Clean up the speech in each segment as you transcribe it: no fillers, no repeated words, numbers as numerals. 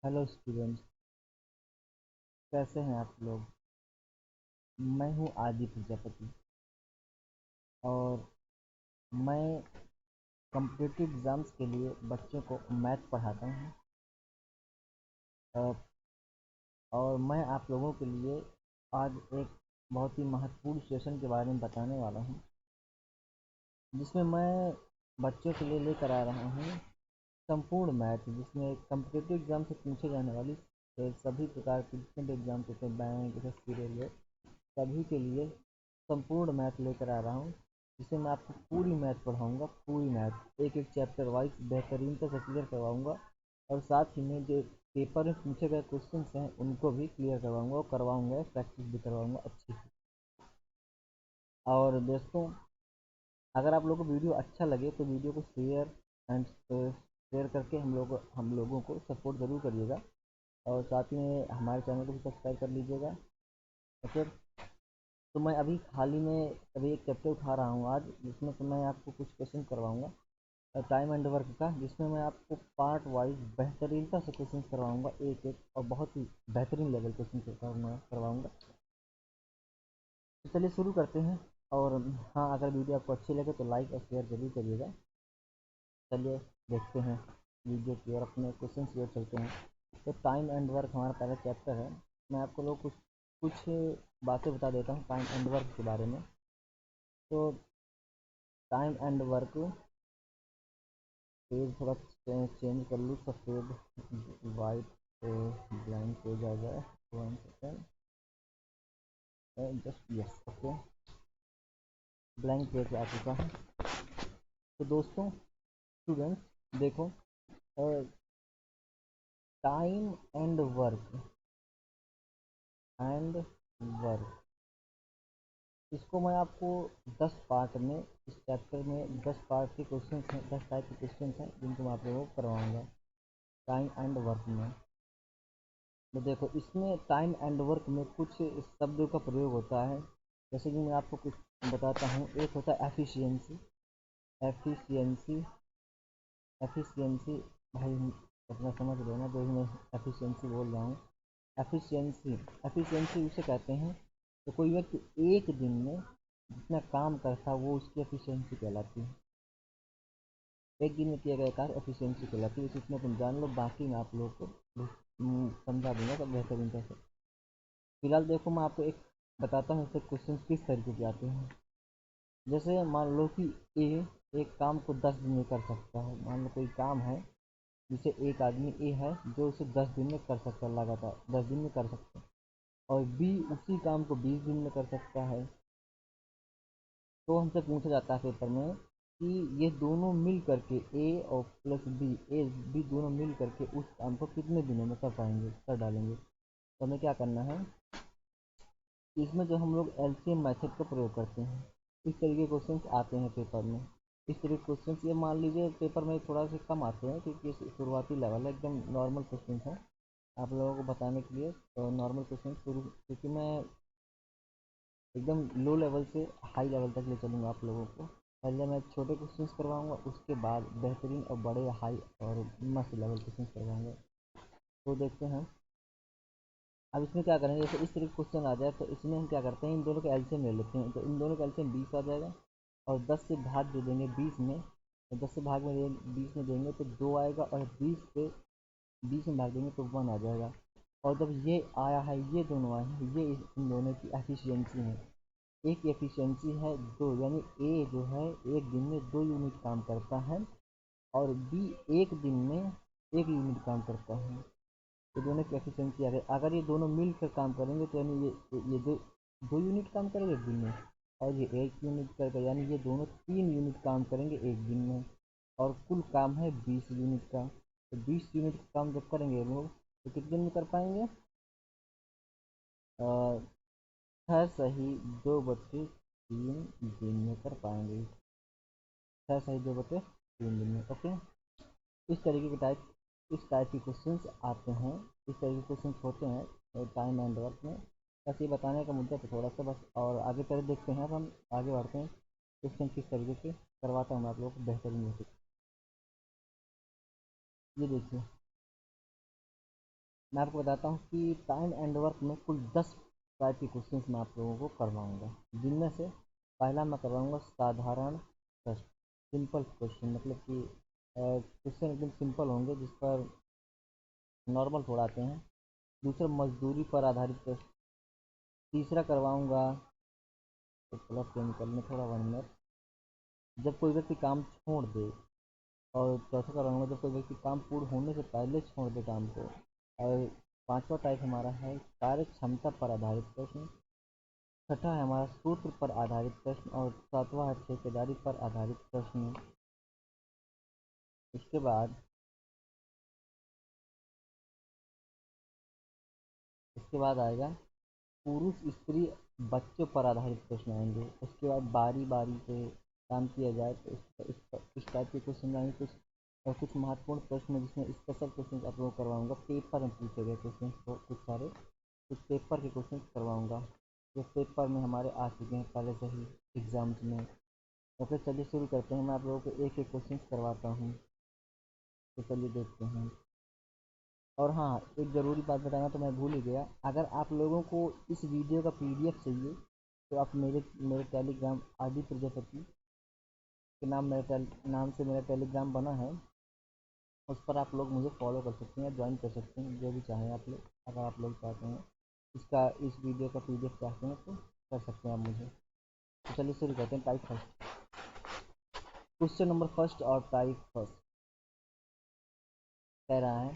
Hello students, कैसे हैं आप लोग। मैं हूं आदि प्रजापति और मैं कॉम्पिटिटिव एग्ज़ाम्स के लिए बच्चों को मैथ पढ़ाता हूं। अ, और मैं आप लोगों के लिए आज एक बहुत ही महत्वपूर्ण सेशन के बारे में बताने वाला हूं, जिसमें मैं बच्चों के लिए लेकर आ रहा हूं संपूर्ण मैथ, जिसमें कॉम्पिटिटिव एग्ज़ाम से पूछे जाने वाली सभी प्रकार के जितने भी एग्ज़ाम्स होते हैं, बैंक, एसएससी, रेलवे, सभी के लिए संपूर्ण मैथ लेकर आ रहा हूँ, जिसमें मैं आपको पूरी मैथ पढ़ाऊँगा। पूरी मैथ एक एक चैप्टर वाइज बेहतरीन से क्लियर करवाऊँगा, और साथ ही में जो पेपर में पूछे गए क्वेश्चंस हैं उनको भी क्लियर करवाऊँगा और करवाऊँगा, प्रैक्टिस भी करवाऊँगा अच्छी से। और दोस्तों, अगर आप लोगों को वीडियो अच्छा लगे तो वीडियो को शेयर करके हम लोगों को सपोर्ट ज़रूर करिएगा, और साथ में हमारे चैनल को भी सब्सक्राइब कर लीजिएगा। ओके। तो मैं अभी हाल ही में अभी एक चैप्टर उठा रहा हूँ आज, जिसमें से मैं आपको कुछ क्वेश्चन करवाऊँगा टाइम एंड वर्क का, जिसमें मैं आपको पार्ट वाइज बेहतरीनता से क्वेश्चन करवाऊँगा, एक एक, और बहुत ही बेहतरीन लेवल क्वेश्चन करवाऊँगा। तो चलिए शुरू करते हैं। और हाँ, अगर वीडियो आपको अच्छी लगे तो लाइक और शेयर जरूर करिएगा। चलिए देखते हैं वीडियो की और अपने क्वेश्चन की ओर चलते हैं। तो टाइम एंड वर्क हमारा पहला चैप्टर है। मैं आपको लोग कुछ कुछ बातें बता देता हूँ टाइम एंड वर्क के बारे में। तो टाइम एंड वर्क, पेज थोड़ा चेंज कर लूँ, सफ़ेद वाइट ब्लैंक पेज आ जाए। 1 second, just yes, okay, blank page आ चुका है। तो दोस्तों, स्टूडेंट्स देखो, टाइम एंड वर्क, इसको मैं आपको 10 पार्ट में, इस चैप्टर में 10 पार्ट के क्वेश्चन हैं, 10 टाइप के क्वेश्चन हैं जिनको मैं आप लोगों को करवाऊँगा टाइम एंड वर्क में। तो देखो, इसमें टाइम एंड वर्क में कुछ शब्दों का प्रयोग होता है, जैसे कि मैं आपको कुछ बताता हूँ। एक होता है एफिशिएंसी। एफिशिएंसी एफिशिएंसी भाई अपना समझ लो ना, जो भी मैं एफिशिएंसी बोल रहा हूँ। एफिशिएंसी एफिशिएंसी उसे कहते हैं तो कोई व्यक्ति एक दिन में जितना काम करता है वो उसकी एफिशिएंसी कहलाती है। एक दिन में किया गया कार्य एफिशिएंसी कहलाती है। इतना तुम जान लो, बाकी मैं आप लोगों को समझा दूंगा तो बेहतरीन कैसे। फिलहाल देखो, मैं आपको एक बताता हूँ इससे क्वेश्चन किस तरीके के आते हैं। जैसे मान लो कि ए एक काम को 10 दिन में कर सकता है। मान लो कोई काम है जिसे एक आदमी ए है जो उसे 10 दिन में कर सकता है, लगातार 10 दिन में कर सकता है। और बी उसी काम को 20 दिन में कर सकता है। तो हमसे पूछा जाता है पेपर में कि ये दोनों मिल करके, ए और प्लस बी, ए बी दोनों मिल करके उस काम को कितने दिनों में कर पाएंगे, कर डालेंगे। तो हमें क्या करना है, इसमें जो हम लोग एलसीएम मेथड का प्रयोग करते हैं। इस तरीके के क्वेश्चंस आते हैं पेपर में। इस तरह के क्वेश्चंस ये मान लीजिए पेपर में थोड़ा सा कम आते हैं, क्योंकि ये शुरुआती लेवल है, एकदम नॉर्मल क्वेश्चंस हैं आप लोगों को बताने के लिए। तो नॉर्मल क्वेश्चन शुरू, क्योंकि मैं एकदम लो लेवल से हाई लेवल तक ले चलूँगा आप लोगों को। पहले मैं छोटे क्वेश्चंस करवाऊँगा, उसके बाद बेहतरीन और बड़े हाई और मस्त लेवल क्वेश्चंस करवाऊँगा। तो देखते हैं अब इसमें क्या करेंगे। जैसे इस तरह का क्वेश्चन आ जाए तो इसमें हम क्या करते हैं, इन दोनों का एलसीएम ले लेते हैं। तो इन दोनों का एलसीएम 20 आ जाएगा, और 10 से भाग जो देंगे 20 में, तो 10 से भाग में 20 में देंगे तो 2 आएगा, और 20 में भाग देंगे तो 1 आ जाएगा। और जब ये आया है, ये दोनों आए हैं, ये इन दोनों की एफिशिएंसी है। एक एफिशिएंसी है 2, यानी ए जो है एक दिन में 2 यूनिट काम करता है, और बी एक दिन में 1 यूनिट काम करता है। तो दोनों की एफिशिएंसी आ गई। अगर ये दोनों मिलकर काम करेंगे तो यानी ये दो यूनिट काम करेंगे एक दिन में, और ये 1 यूनिट करेगा, यानी ये दोनों 3 यूनिट काम करेंगे एक दिन में। और कुल काम है 20 यूनिट का। तो 20 यूनिट का काम जब करेंगे हम लोग तो कितने दिन में कर पाएंगे, 6 सही 2/3 दिन में कर पाएंगे। 6 सही 2/3 दिन में, ओके। इस टाइप के क्वेश्चंस आते हैं, इस तरह के क्वेश्चंस होते हैं टाइम एंड वर्क में। बस ये बताने का मुद्दा था थोड़ा सा, बस। और आगे चले देखते हैं, अब हम आगे बढ़ते हैं क्वेश्चन किस तरीके से करवाता हूँ मैं आप लोगों को बेहतरीन होते। ये देखिए, मैं आपको बताता हूँ कि टाइम एंड वर्क में कुल 10 टाइप के क्वेश्चंस मैं आप लोगों को करवाऊँगा, जिनमें से पहला मैं करवाऊँगा साधारण प्रश्न, सिंपल क्वेश्चन, मतलब कि क्वेश्चन एकदम सिंपल होंगे जिस पर नॉर्मल थोड़ा आते हैं। दूसरा मजदूरी पर आधारित प्रश्न। तीसरा करवाऊँगा, तो कलर चेंज कर लें थोड़ा, 1 मिनट, जब कोई व्यक्ति काम छोड़ दे। और चौथा करवाऊँगा, जब कोई व्यक्ति काम पूर्ण होने से पहले छोड़ दे काम को। और पांचवा टाइप हमारा है कार्य क्षमता पर आधारित प्रश्न। छठा है हमारा सूत्र पर आधारित प्रश्न। और सातवां है ठेकेदारी पर आधारित प्रश्न। इसके बाद आएगा पुरुष स्त्री बच्चों पर आधारित प्रश्न आएंगे। उसके बाद बारी बारी से काम किया जाए तो इस टाइप के क्वेश्चन आएंगे कुछ। और कुछ महत्वपूर्ण प्रश्न जिसमें स्पेशल क्वेश्चन आप लोग करवाऊंगा, पेपर में पूछे गए क्वेश्चन को, कुछ सारे कुछ पेपर के क्वेश्चन करवाऊंगा जो पेपर में हमारे आ चुके हैं पहले से ही एग्जाम्स में। तो फिर चलिए शुरू करते हैं, मैं आप लोगों को एक एक क्वेश्चन करवाता हूँ। तो चलिए देखते हैं। और हाँ, एक ज़रूरी बात बताना तो मैं भूल ही गया, अगर आप लोगों को इस वीडियो का पीडीएफ चाहिए तो आप मेरे मेरे टेलीग्राम आदि प्रजापति के नाम से मेरा टेलीग्राम बना है। उस पर आप लोग मुझे फॉलो कर सकते हैं, ज्वाइन कर सकते हैं, जो भी चाहें आप लोग। अगर आप लोग चाहते हैं इस वीडियो का पीडीएफ चाहते हैं तो कर सकते हैं आप मुझे। तो चलिए शुरू करते हैं। Type first, question number first और टाइप फर्स्ट कह रहा है,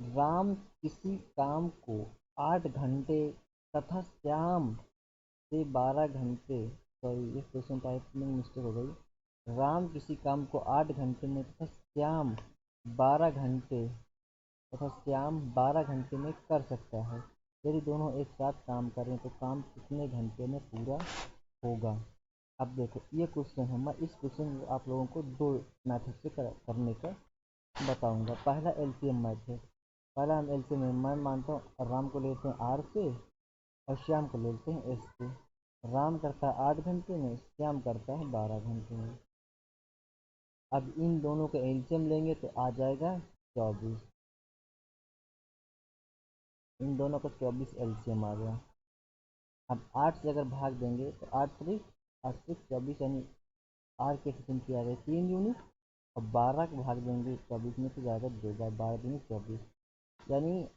राम किसी काम को 8 घंटे तथा श्याम से 12 घंटे, सॉरी ये क्वेश्चन टाइप में मिस्टेक हो गई। राम किसी काम को 8 घंटे में तथा श्याम 12 घंटे में कर सकता है। यदि दोनों एक साथ काम करें तो काम कितने घंटे में पूरा होगा। अब देखो ये क्वेश्चन है, मैं इस क्वेश्चन को आप लोगों को दो मेथड से करने का बताऊंगा। पहला एलसीएम मेथड, पहला हम एलसीएम में मैं मानता हूँ राम को लेते हैं आर से और श्याम को लेते हैं एस से। राम करता है 8 घंटे में, श्याम करता है 12 घंटे में। अब इन दोनों का एलसीएम लेंगे तो आ जाएगा 24। इन दोनों का 24 एलसीएम आ गया। अब 8 से अगर भाग देंगे तो 8 से 24, यानी आर की एफिशिएंसी आ गई 3 यूनिट। और 12 को भाग देंगे 24 में तो जाएगा 2 बार 12 दूनी 24, यानी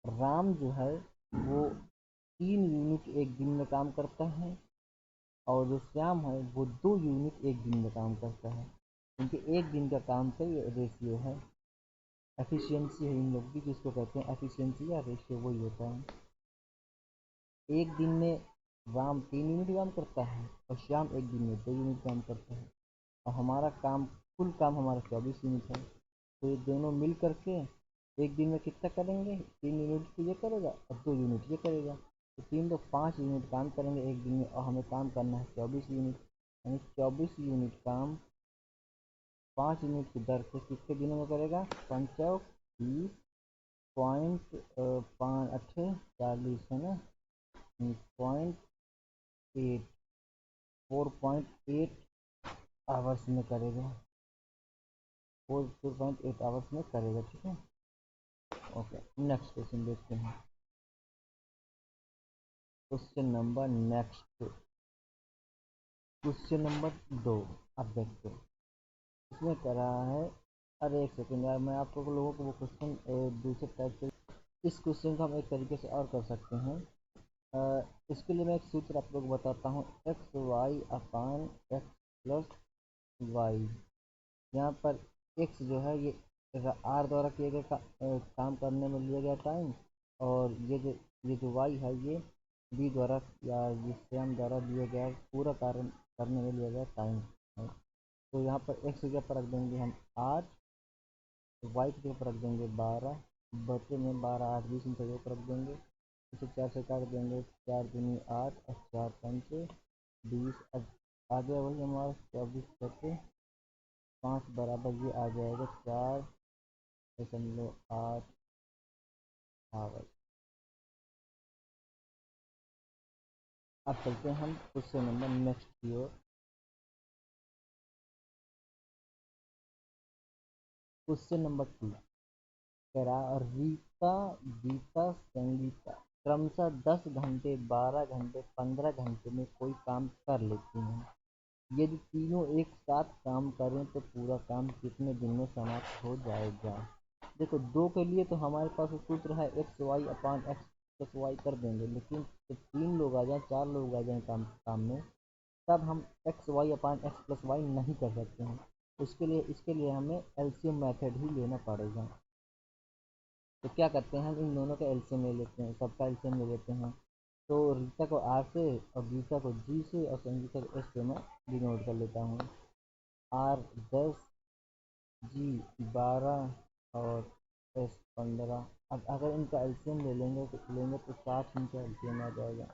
राम जो है वो 3 यूनिट एक दिन में काम करता है और जो श्याम है वो 2 यूनिट एक दिन में काम करता है। क्योंकि एक दिन का काम से ये रेशियो है, एफिशिएंसी है इन लोग की, जिसको कहते हैं एफिशिएंसी या रेशियो, वही होता है। एक दिन में राम 3 यूनिट काम करता है और श्याम एक दिन में 2 यूनिट काम करता है। और हमारा काम, कुल काम हमारा 24 यूनिट है। तो ये दोनों मिल करके एक दिन में कितना करेंगे, 3 यूनिट तो ये करेगा और 2 यूनिट ये करेगा। तो तीन तो 5 यूनिट काम करेंगे एक दिन में, और हमें काम करना है 24 यूनिट, यानी 24 यूनिट काम 5 यूनिट की दर से कितने दिनों में करेगा, 5 20.5 40 है ना, 0.8 4.8 आवर्स में करेगा, 4.8 आवर्स में करेगा, ठीक है। ओके, नेक्स्ट क्वेश्चन देखते हैं। Question number next, question number 2। अब देखते हैं इसमें कह रहा है, अरे एक सेकेंड यार, मैं आप लोगों को वो क्वेश्चन दूसरे टाइप से, इस क्वेश्चन को हम एक तरीके से और कर सकते हैं। इसके लिए मैं एक सूत्र आप लोग बताता हूँ, एक्स वाई अपान एक्स प्लस वाई। यहाँ पर एक्स जो है ये आर द्वारा किए गए काम करने में लिया गया टाइम, और ये जो वाई है ये बी द्वारा या ये श्याम द्वारा दिया गया पूरा कार्य करने में लिया गया टाइम है। तो यहाँ पर एक्स की जगह पर रख देंगे हम 8, वाई की जगह पर रख देंगे 12, बचे में 12 8 20 की जगह पर रख देंगे। इसे 4 से काट देंगे, 4 दूनी 8 और 4 पंचे 20। अब आ गया वही हमारा 24/5 बराबर ये आ जाएगा 4.8 आवर। अब चलते हैं हम क्वेश्चन नंबर नेक्स्ट की ओर। क्वेश्चन नंबर 2, कह रहा और रीता, गीता, संगीता क्रमशः 10 घंटे, 12 घंटे, 15 घंटे में कोई काम कर लेती हैं। यदि तीनों एक साथ काम करें तो पूरा काम कितने दिन में समाप्त हो जाएगा। देखो दो के लिए तो हमारे पास सूत्र है एक्स वाई अपान एक्स प्लस वाई कर देंगे, लेकिन जब तीन लोग आ जाएं, चार लोग आ जाएं काम में, तब हम एक्स वाई अपान एक्स प्लस वाई नहीं कर सकते हैं। इसके लिए हमें एलसीएम मेथड ही लेना पड़ेगा। तो क्या करते हैं, हम इन दोनों का एलसीएम ले लेते हैं, सबका एलसीएम ले लेते हैं। तो रीता को आर से और गीता को जी से और संगीता को एस से मैं डिनोट कर लेता हूँ। आर 10, जी 12 और एस 15। अब अगर इनका एलसीएम ले लेंगे तो 60 इनका एलसीएम आ जाएगा।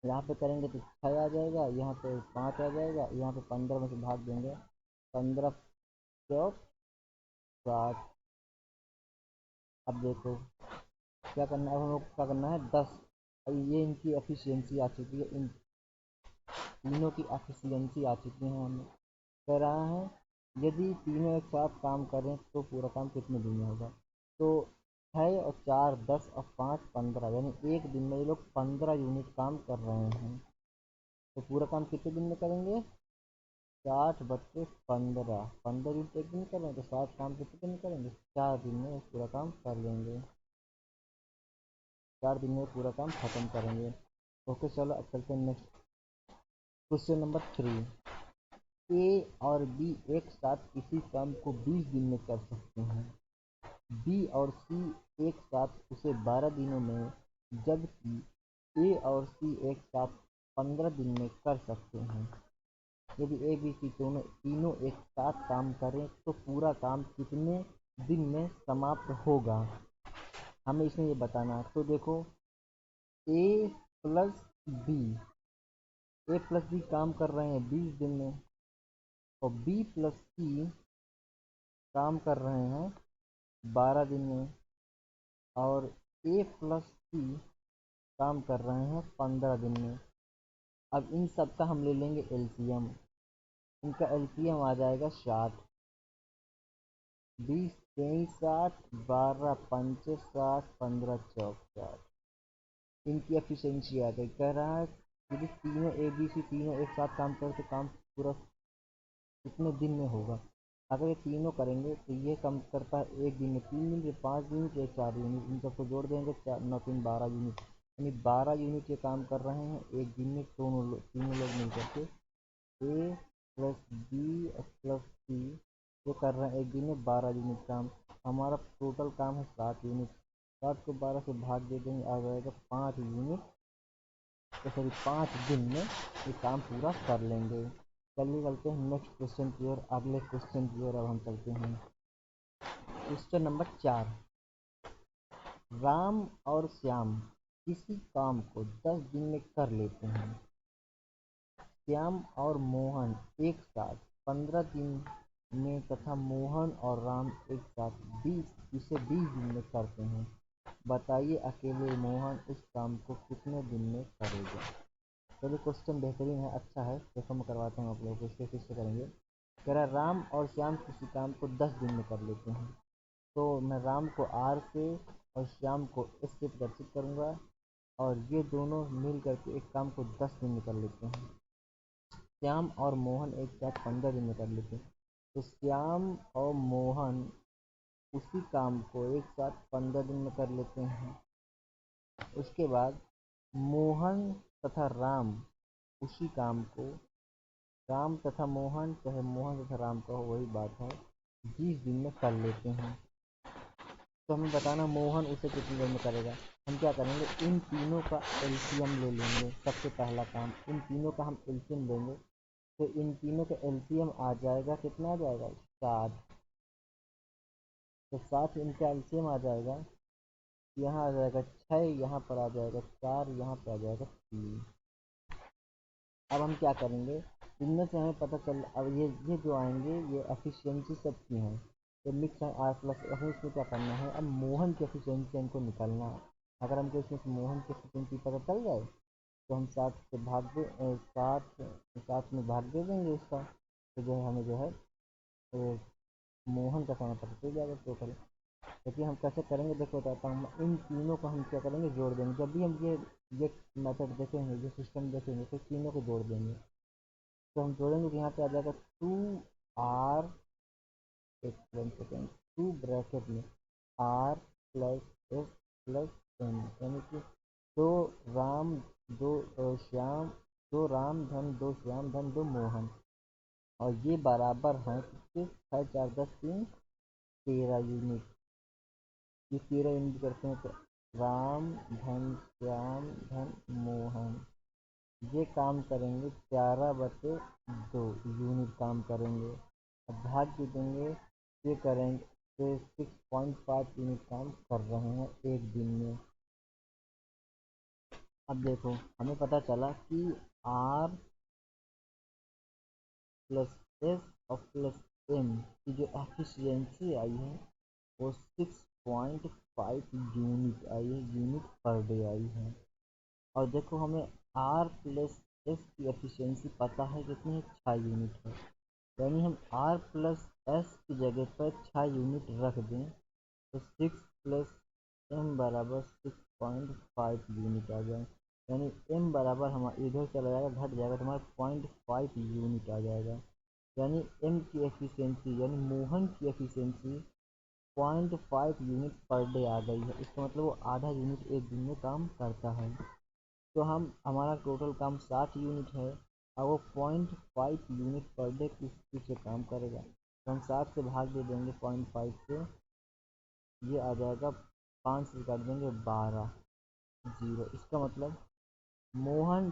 यहाँ पे करेंगे तो 6 आ जाएगा, यहाँ पे 5 आ जाएगा, यहाँ पे 15 में से भाग देंगे, 15 चौक 60। अब देखो क्या करना है, अब हम लोग क्या करना है 10। अब ये इनकी एफिशिएंसी आ चुकी है, इन तीनों की एफिशिएंसी आ चुकी है। हमें कह रहा है यदि तीनों एक साथ काम करें तो पूरा काम कितने दिन में होगा। तो 6 और 4 10 और 5 15, यानी एक दिन में ये लोग 15 यूनिट काम कर रहे हैं। तो पूरा काम कितने दिन में करेंगे, 60/15, 15 यूनिट एक दिन में कर रहे हैं तो 60 काम कितने दिन में करेंगे, 4 दिन में पूरा काम कर लेंगे। 4 दिन में पूरा काम खत्म करेंगे। ओके चलो अब चलते हैं नेक्स्ट क्वेश्चन नंबर 3। ए और बी एक साथ किसी काम को 20 दिन में कर सकते हैं। बी और सी एक साथ उसे 12 दिनों में, जबकि ए और सी एक साथ 15 दिन में कर सकते हैं। यदि ए बी सी तीनों एक साथ काम करें तो पूरा काम कितने दिन में समाप्त होगा, हमें इसमें ये बताना है। तो देखो ए प्लस बी, ए प्लस बी काम कर रहे हैं 20 दिन में, और बी प्लस सी काम कर रहे हैं 12 दिन में, और ए प्लस सी काम कर रहे हैं 15 दिन में। अब इन सब का हम ले लेंगे एलसीएम। इनका एलसीएम आ जाएगा 60, 20 23 60, 12 पंचे 60, 15 चौक 60। इनकी एफिशिएंसी आ गई। कह रहा है यदि तीनों ए बी सी तीनों एक साथ काम करें तो काम पूरा कितने दिन में होगा। अगर ये तीनों करेंगे तो ये काम करता है एक दिन में 3 यूनिट, ये 5 यूनिट, ये 4 यूनिट, इन सबको जोड़ देंगे, 4 9 3 12 यूनिट, यानी 12 यूनिट ये काम कर रहे हैं एक दिन में। तीनों लोग मिल करके ए प्लस बी प्लस सी ये कर रहे हैं एक दिन में 12 यूनिट काम। हमारा टोटल काम है 7 यूनिट। 7 को 12 से भाग दे देंगे, आ जाएगा 5 यूनिट, तो सॉरी 5 दिन में ये काम पूरा कर लेंगे। चलिए चलते हैं नेक्स्ट क्वेश्चन की ओर, अगले क्वेश्चन की ओर अब हम चलते हैं। Question number 4। राम और श्याम किसी काम को 10 दिन में कर लेते हैं। श्याम और मोहन एक साथ 15 दिन में तथा मोहन और राम एक साथ 20 दिन में करते हैं। बताइए अकेले मोहन उस काम को कितने दिन में करेगा। चलिए क्वेश्चन बेहतरीन है, अच्छा है, देखो मैं करवाता हूँ आप लोगों को, इसके फिर से करेंगे। कह रहा राम और श्याम किसी काम को 10 दिन में कर लेते हैं। तो मैं राम को आर से और श्याम को एस से प्रदर्शित करूँगा, और ये दोनों मिल करके एक काम को 10 दिन में कर लेते हैं। श्याम और मोहन एक साथ 15 दिन में कर लेते हैं। तो श्याम और मोहन उसी काम को एक साथ 15 दिन में कर लेते हैं। उसके बाद मोहन तथा राम उसी काम को, राम तथा मोहन चाहे मोहन तथा राम का हो वही बात है, 20 दिन में कर लेते हैं। तो हमें बताना मोहन उसे कितनी देर में करेगा। हम क्या करेंगे, इन तीनों का एलसीएम ले लेंगे। सबसे पहला काम इन तीनों का हम एलसीएम लेंगे, तो इन तीनों का एलसीएम आ जाएगा, कितना आ जाएगा 60। तो 60 इनका एलसीएम आ जाएगा, यहाँ आ जाएगा 6, यहाँ पर आ जाएगा 4, यहाँ पर आ जाएगा 3। अब हम क्या करेंगे, इनमें से हमें पता चल, अब ये जो आएंगे ये एफिशिएंसी सबकी हैं, तो मिक्स है आर प्लस। हमें इसमें क्या करना है, अब मोहन की एफिशिएंसी हमको निकालना है। अगर हमको इसमें से मोहन की एफिशिएंसी पता चल जाए तो हम 60 से भाग दे 60 में भाग दे देंगे उसका, तो जो है हमें जो है मोहन का समय पता चल जाएगा टोटल। क्योंकि हम कैसे करेंगे देखो बताता हूँ। इन तीनों को हम क्या करेंगे, जोड़ देंगे। जब भी हम ये मेथड देखेंगे, ये सिस्टम देखेंगे, तो तीनों को जोड़ देंगे। तो हम जोड़ेंगे तो यहाँ पे आ जाएगा 2r, एक सेकेंड, 2 ब्रैकेट में r plus s plus n, यानी कि दो राम दो श्याम, दो राम धन दो श्याम धन दो मोहन। और ये बराबर हैं किसके, 6 4 10 3 13 यूनिट। ये 13 यूनिट करते हैं तो राम धन श्याम धन मोहन ये काम करेंगे 11/2 यूनिट काम करेंगे। अब भाग भी देंगे, ये करेंगे 6.5 यूनिट काम कर रहे हैं एक दिन में। अब देखो हमें पता चला कि R प्लस एस और प्लस एम की जो एफिशिएंसी आई है वो 6.5 यूनिट आई है, यूनिट पर डे आई है। और देखो हमें R प्लस एस की एफिशिएंसी पता है कितनी है, 6 यूनिट है। यानी हम R प्लस एस की जगह पर 6 यूनिट रख दें तो 6 + m बराबर 6.5 यूनिट आ जाए। यानी m बराबर हमारा इधर चला जाएगा, घट जाएगा तो हमारा 0.5 यूनिट आ जाएगा। यानी m की एफिशिएंसी यानी मोहन की एफिशिएंसी 0.5 यूनिट पर डे आ गई है। इसका मतलब वो आधा यूनिट एक दिन में काम करता है। तो हम हमारा टोटल काम 60 यूनिट है और वो 0.5 यूनिट पर डे किस चीज़ से काम करेगा, तो हम 60 से भाग दे देंगे 0.5 से, ये आ जाएगा 5 से काट देंगे 12 जीरो। इसका मतलब मोहन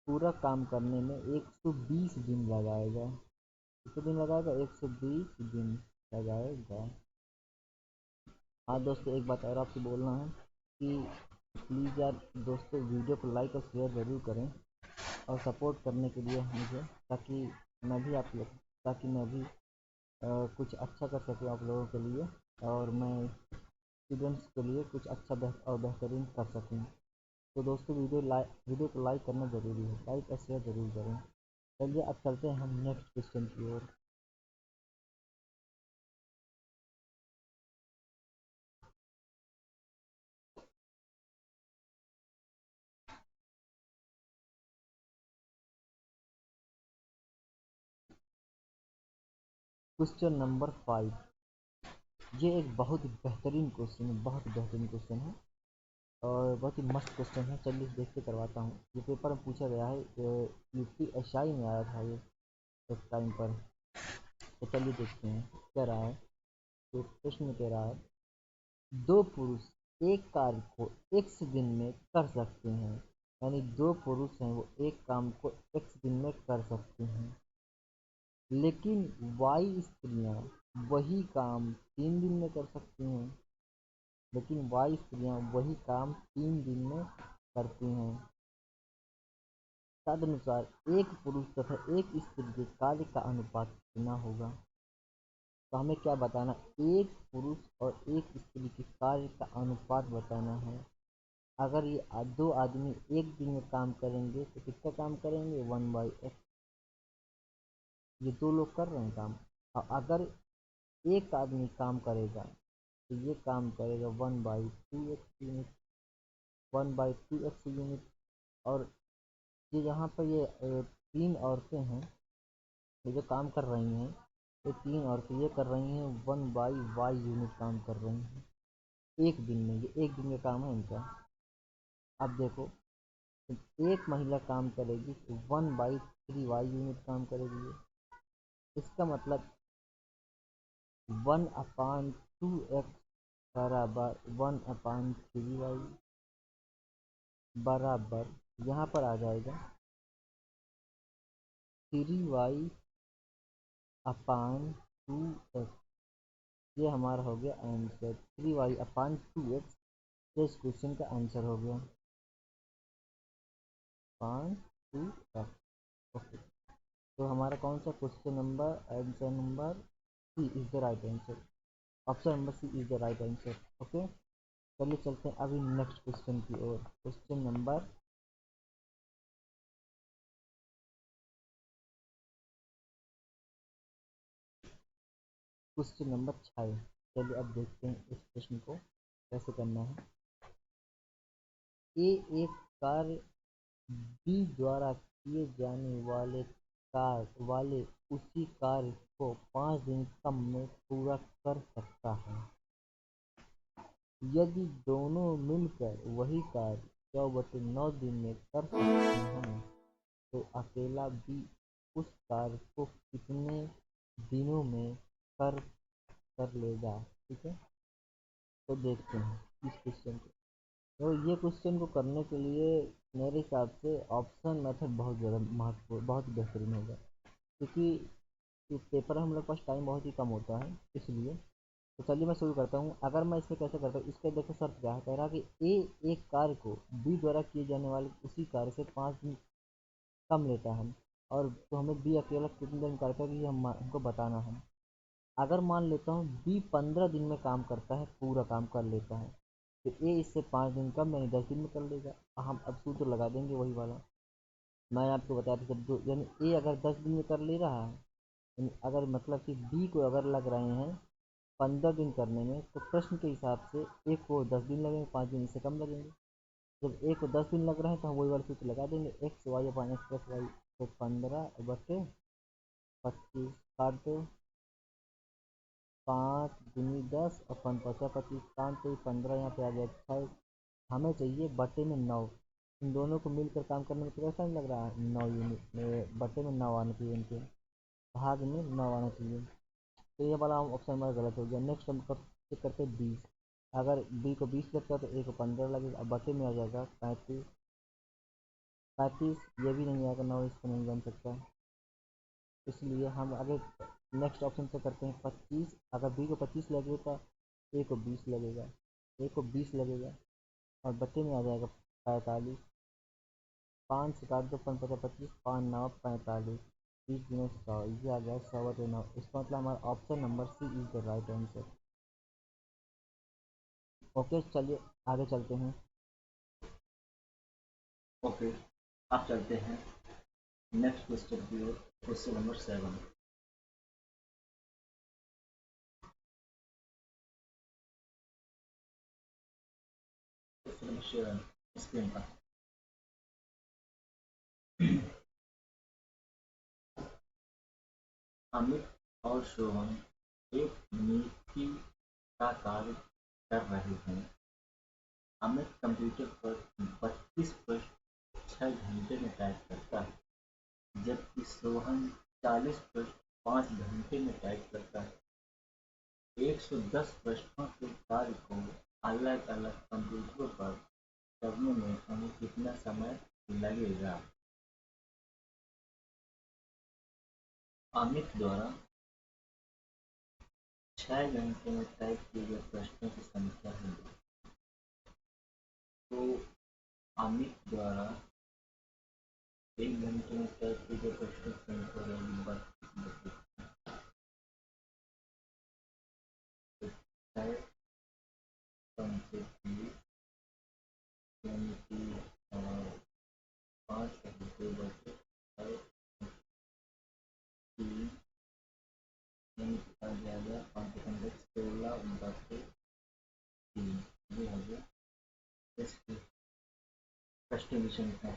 पूरा काम करने में 120 दिन लगाएगा। कितने दिन लगाएगा, 120 दिन लगाएगा। हाँ दोस्तों, एक बात और आपसे बोलना है कि प्लीज़ यार दोस्तों वीडियो को लाइक और शेयर ज़रूर करें और सपोर्ट करने के लिए मुझे, ताकि मैं भी आप लोग ताकि मैं भी कुछ अच्छा कर सकूँ आप लोगों के लिए, और मैं स्टूडेंट्स के लिए कुछ अच्छा और बेहतरीन कर सकूँ। तो दोस्तों वीडियो को लाइक करना ज़रूरी है, लाइक और शेयर ज़रूर करें। चलिए अब चलते हैं हम नेक्स्ट क्वेश्चन की ओर। Question number 5। ये एक बहुत बेहतरीन क्वेश्चन है, बहुत बेहतरीन क्वेश्चन है और बहुत ही मस्त क्वेश्चन है। चलिए देख के करवाता हूँ। ये पेपर में पूछा गया है, UPSI में आया था ये एक टाइम पर। तो चलिए देखते हैं क्या रहा है। तो प्रश्न में कह रहा है, दो पुरुष एक कार्य को x दिन में कर सकते हैं। यानी दो पुरुष हैं, वो एक काम को x दिन में कर सकते हैं, लेकिन y स्त्रियां वही काम 3 दिन में कर सकती हैं। लेकिन y स्त्रियां वही काम 3 दिन में करती हैं। तदनुसार एक पुरुष तथा एक स्त्री के कार्य का अनुपात कितना होगा। तो हमें क्या बताना, एक पुरुष और एक स्त्री के कार्य का अनुपात बताना है। अगर ये दो आदमी एक दिन में काम करेंगे तो कितना काम करेंगे, 1/x। ये दो लोग कर रहे हैं काम, और अगर एक आदमी काम करेगा तो ये काम करेगा 1/2x यूनिट, 1/2x यूनिट। और ये यहाँ पर ये 3 औरतें हैं, ये जो काम कर रही हैं, ये 3 औरतें ये कर रही हैं 1/y यूनिट काम कर रही हैं एक दिन में। ये एक दिन का काम है इनका। अब देखो, एक महिला काम करेगी तो 1/3y यूनिट काम करेगी ये। इसका मतलब 1/2x बराबर 1/3y बराबर, यहाँ पर आ जाएगा 3y/2x। ये हमारा हो गया आंसर, 3y/2x। ये इस क्वेश्चन का आंसर हो गया 2x। ओके, तो हमारा कौन सा question number, answer number C is the right answer. Option number C is the right answer. Okay, चलिए चलते हैं अभी नेक्स्ट क्वेश्चन की ओर। Question number 6। चलिए अब देखते हैं इस प्रश्न को कैसे करना है। ए एक कार्य बी द्वारा किए जाने वाले उसी कार्य को 5 दिन कम में पूरा कर सकता है। यदि दोनों मिलकर वही कार्य 100/9 दिन में कर सकते हैं तो अकेला बी उस कार्य को कितने दिनों में कर कर लेगा। ठीक है, तो देखते हैं इस क्वेश्चन को। तो ये क्वेश्चन को करने के लिए मेरे हिसाब से ऑप्शन मेथड बहुत ज़्यादा महत्वपूर्ण, बहुत बेहतरीन होगा, क्योंकि इस पेपर में हम लोग के पास टाइम बहुत ही कम होता है इसलिए। तो चलिए मैं शुरू करता हूँ। अगर मैं इसे कैसे करता हूँ, इसके देखो शर्त क्या है, कह रहा कि ए एक कार्य को बी द्वारा किए जाने वाले उसी कार्य से 5 दिन कम लेता है, और तो हमें बी अकेला कितने दिन करता है ये हमको बताना है। अगर मान लेता हूँ बी 15 दिन में काम करता है, पूरा काम कर लेता है, तो ए इससे 5 दिन कम यानी 10 दिन में कर लेगा। हम अब सूत्र लगा देंगे वही वाला मैं आपको बताया था, जब दो यानी ए अगर 10 दिन में कर ले रहा है, यानी अगर मतलब कि बी को अगर लग रहे हैं 15 दिन करने में, तो प्रश्न के हिसाब से ए को 10 दिन लगेंगे, 5 दिन इससे कम लगेंगे। जब ए को 10 दिन लग रहे हैं तो हम वही वाला सूत्र लगा देंगे, एक्स वाई अपन एक्स प्लस वाई, तो 15/25 काट दो, 5 दूनी 10 अपन 50/25 काट दो, 15 यहाँ पे आ गया 28। हमें चाहिए बटे में 9। इन दोनों को मिलकर काम करने में तो कैसा नहीं लग रहा है, 9 यूनिट बटे में 9 आना चाहिए, इनके भाग में 9 आना चाहिए। तो ये वाला ऑप्शन हमारा गलत हो गया। नेक्स्ट हम चेक करते हैं 20। अगर बी को 20 लगता है तो ए को 15 लगेगा, अब बटे में आ जाएगा 35। 35 ये भी नहीं आएगा, 9 इसको नहीं बन सकता, इसलिए हम आगे नेक्स्ट ऑप्शन से करते हैं 25। अगर बी को 25 लगेगा, ए को 20 लगेगा, ए को 20 लगेगा और बटे में आ जाएगा 45। 5 से काट दो, 5×5 = 5×9 = 45, 30 × 100, ये आ गया 100/9। इसका मतलब हमारा option number C is the right answer. Okay, चलिए आगे चलते हैं। ओके, आप चलते हैं नेक्स्ट क्वेश्चन की ओर। Question number 7। Question number 7 screen पर। अमित और शोभन एक नीति का कार्य कर रहे हैं। अमित कंप्यूटर पर 32 पृष्ठ 6 घंटे में टाइप करता है, जबकि सोहन 40 पृष्ठ 5 घंटे में टाइप करता है। 110 पृष्ठों के कार्य को अलग अलग कंप्यूटरों पर करने में हमें कितना समय लगेगा। अमित द्वारा 6 घंटे में टाइप किए गए प्रश्नों की संख्या है। तो अमित द्वारा 1 घंटे में टाइप किए गए प्रश्नों की संख्या होगी 32। कम से 30 यानी कि 5 घंटे बचे 3 यानी कि आ जाएगा 5 घंटे 16/3। ये हो गया इसकी प्रश्न की संख्या।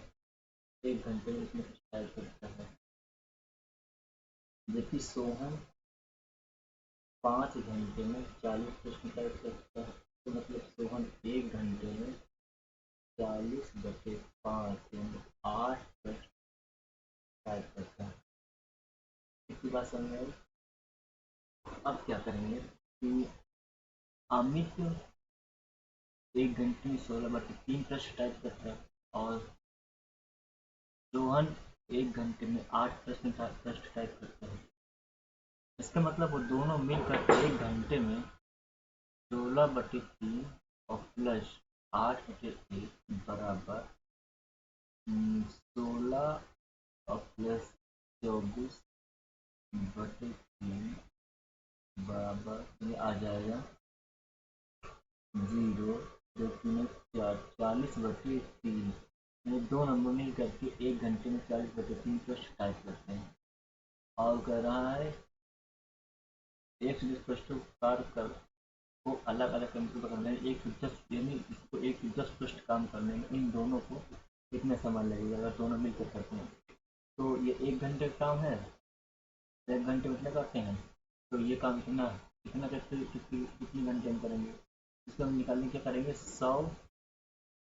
1 घंटे में इसमें टाइप करता है, जबकि सोहन 5 घंटे में 40 प्रश्न टाइप करता है। तो मतलब सोहन 1 घंटे में 40/5 यानी 8 प्रश्न टाइप करता है। इसकी बात समझ में आई। अब क्या करेंगे कि अमित 1 घंटे में 16/3 प्रश्न टाइप करता है और रोहन 1 घंटे में 8 प्रश्न टाइप करता है। इसका मतलब वो दोनों मिलकर 1 घंटे में 16/3 और प्लस 8/1 बराबर 16 और प्लस 24/3 बराबर ये आ जाएगा 0, 40/3। ये दो नंबर मिल करके 1 घंटे में 40/3 प्रश्न टाइप करते हैं। और कह रहा है 120 प्रश्नों कार्य कर को अलग अलग कंप्यूटर करने में 110 यानी इसको 110 पृष्ठ काम करने में इन दोनों को कितना समय लगेगा अगर दोनों मिलकर करते हैं। तो ये 1 घंटे का काम है, 1 घंटे में कितना करते हैं, तो ये काम कितना कितना करते कितने घंटे में करेंगे, इसको हम निकालने क्या करेंगे 100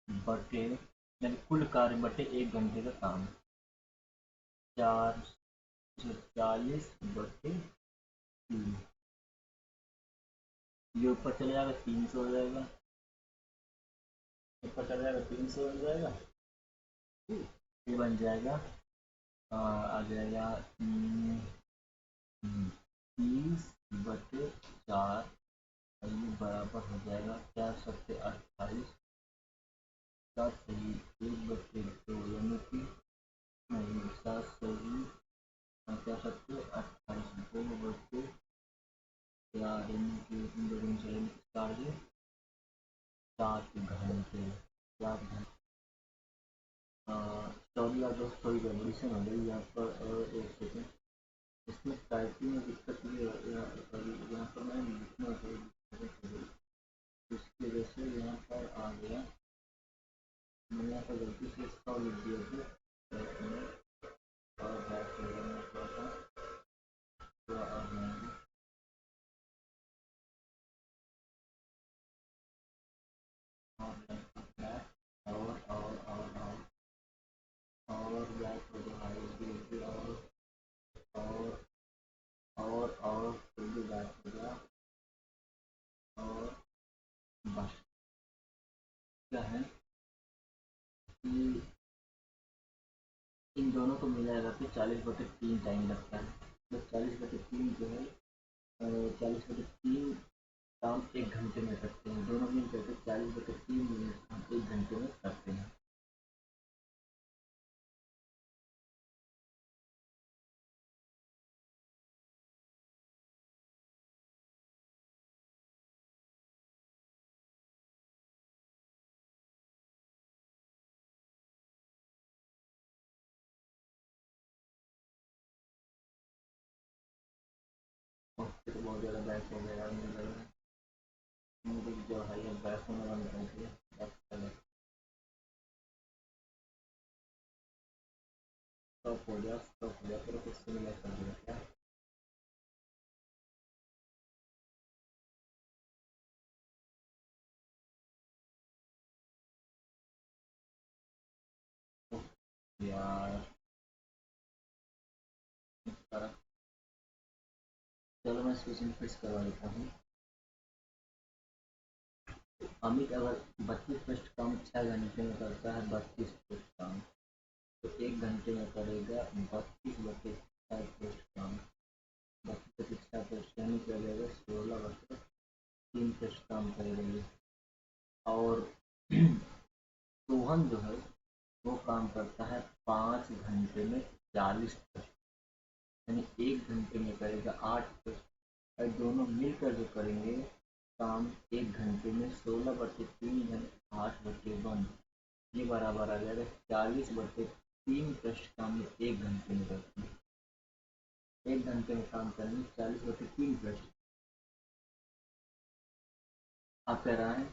बटे यानी कुल कार्य बटे 1 घंटे का काम 440 बटे 3, ये ऊपर चले जाएगा 300 हो जाएगा, ऊपर चले जाएगा 300 हो जाएगा, ये बन जाएगा आ जाएगा 30/4 और ये बराबर हो जाएगा 4×28 का सही 1/2 यानी कि नहीं 7 सही 4×28 2/4 यानी कि 7 घंटे 7 घंटे। सॉरी यार दोस्त थोड़ी रेवोल्यूशन हो गई यहाँ पर, और एक सेकेंड इसमें टाइपिंग में दिक्कत ये यहाँ पर मैं लिखना चाहिए उसकी वजह से यहाँ पर आ गया, मैंने यहाँ पर गलती से इसका लिख दिया था और बैक हो गया मैं थोड़ा सा थोड़ा आ जाएंगे और बैक हो गया और फिर भी बैक हो गया और बस क्या है कि इन दोनों को मिलाएगा तो 40/3 टाइम लगता है, तो 40/3 जो है 40/3 काम 1 घंटे में करते हैं, दोनों मिल करके 40/3 मिनट हम 1 घंटे में करते हैं। और फिर बहुत ज़्यादा बैक हो गया मुझे जो है ये बैक होने वाली है बस चले स्टॉप हो गया फिर कुछ सिमिलर कर दिया क्या यार, चलो मैं स्विचिंग फिक्स करवा देता हूँ। अमित अगर 32 पृष्ठ काम 6 घंटे में करता है 32 पृष्ठ काम, तो 1 घंटे में करेगा 32/6 काम, 32/6 यानी क्या जाएगा 16/3 पृष्ठ काम करेगा ये। और सोहन जो है वो काम करता है 5 घंटे में 40 पृष्ठ यानी 1 घंटे में करेगा 8 पृष्ठ और दोनों मिलकर जो करेंगे काम 1 घंटे में 16/3 8/1 ये बराबर आ जाएगा 40/3 पृष्ठ काम में 1 घंटे में करते हैं, 1 घंटे में काम करेंगे 40/3 पृष्ठ। आप कह रहे हैं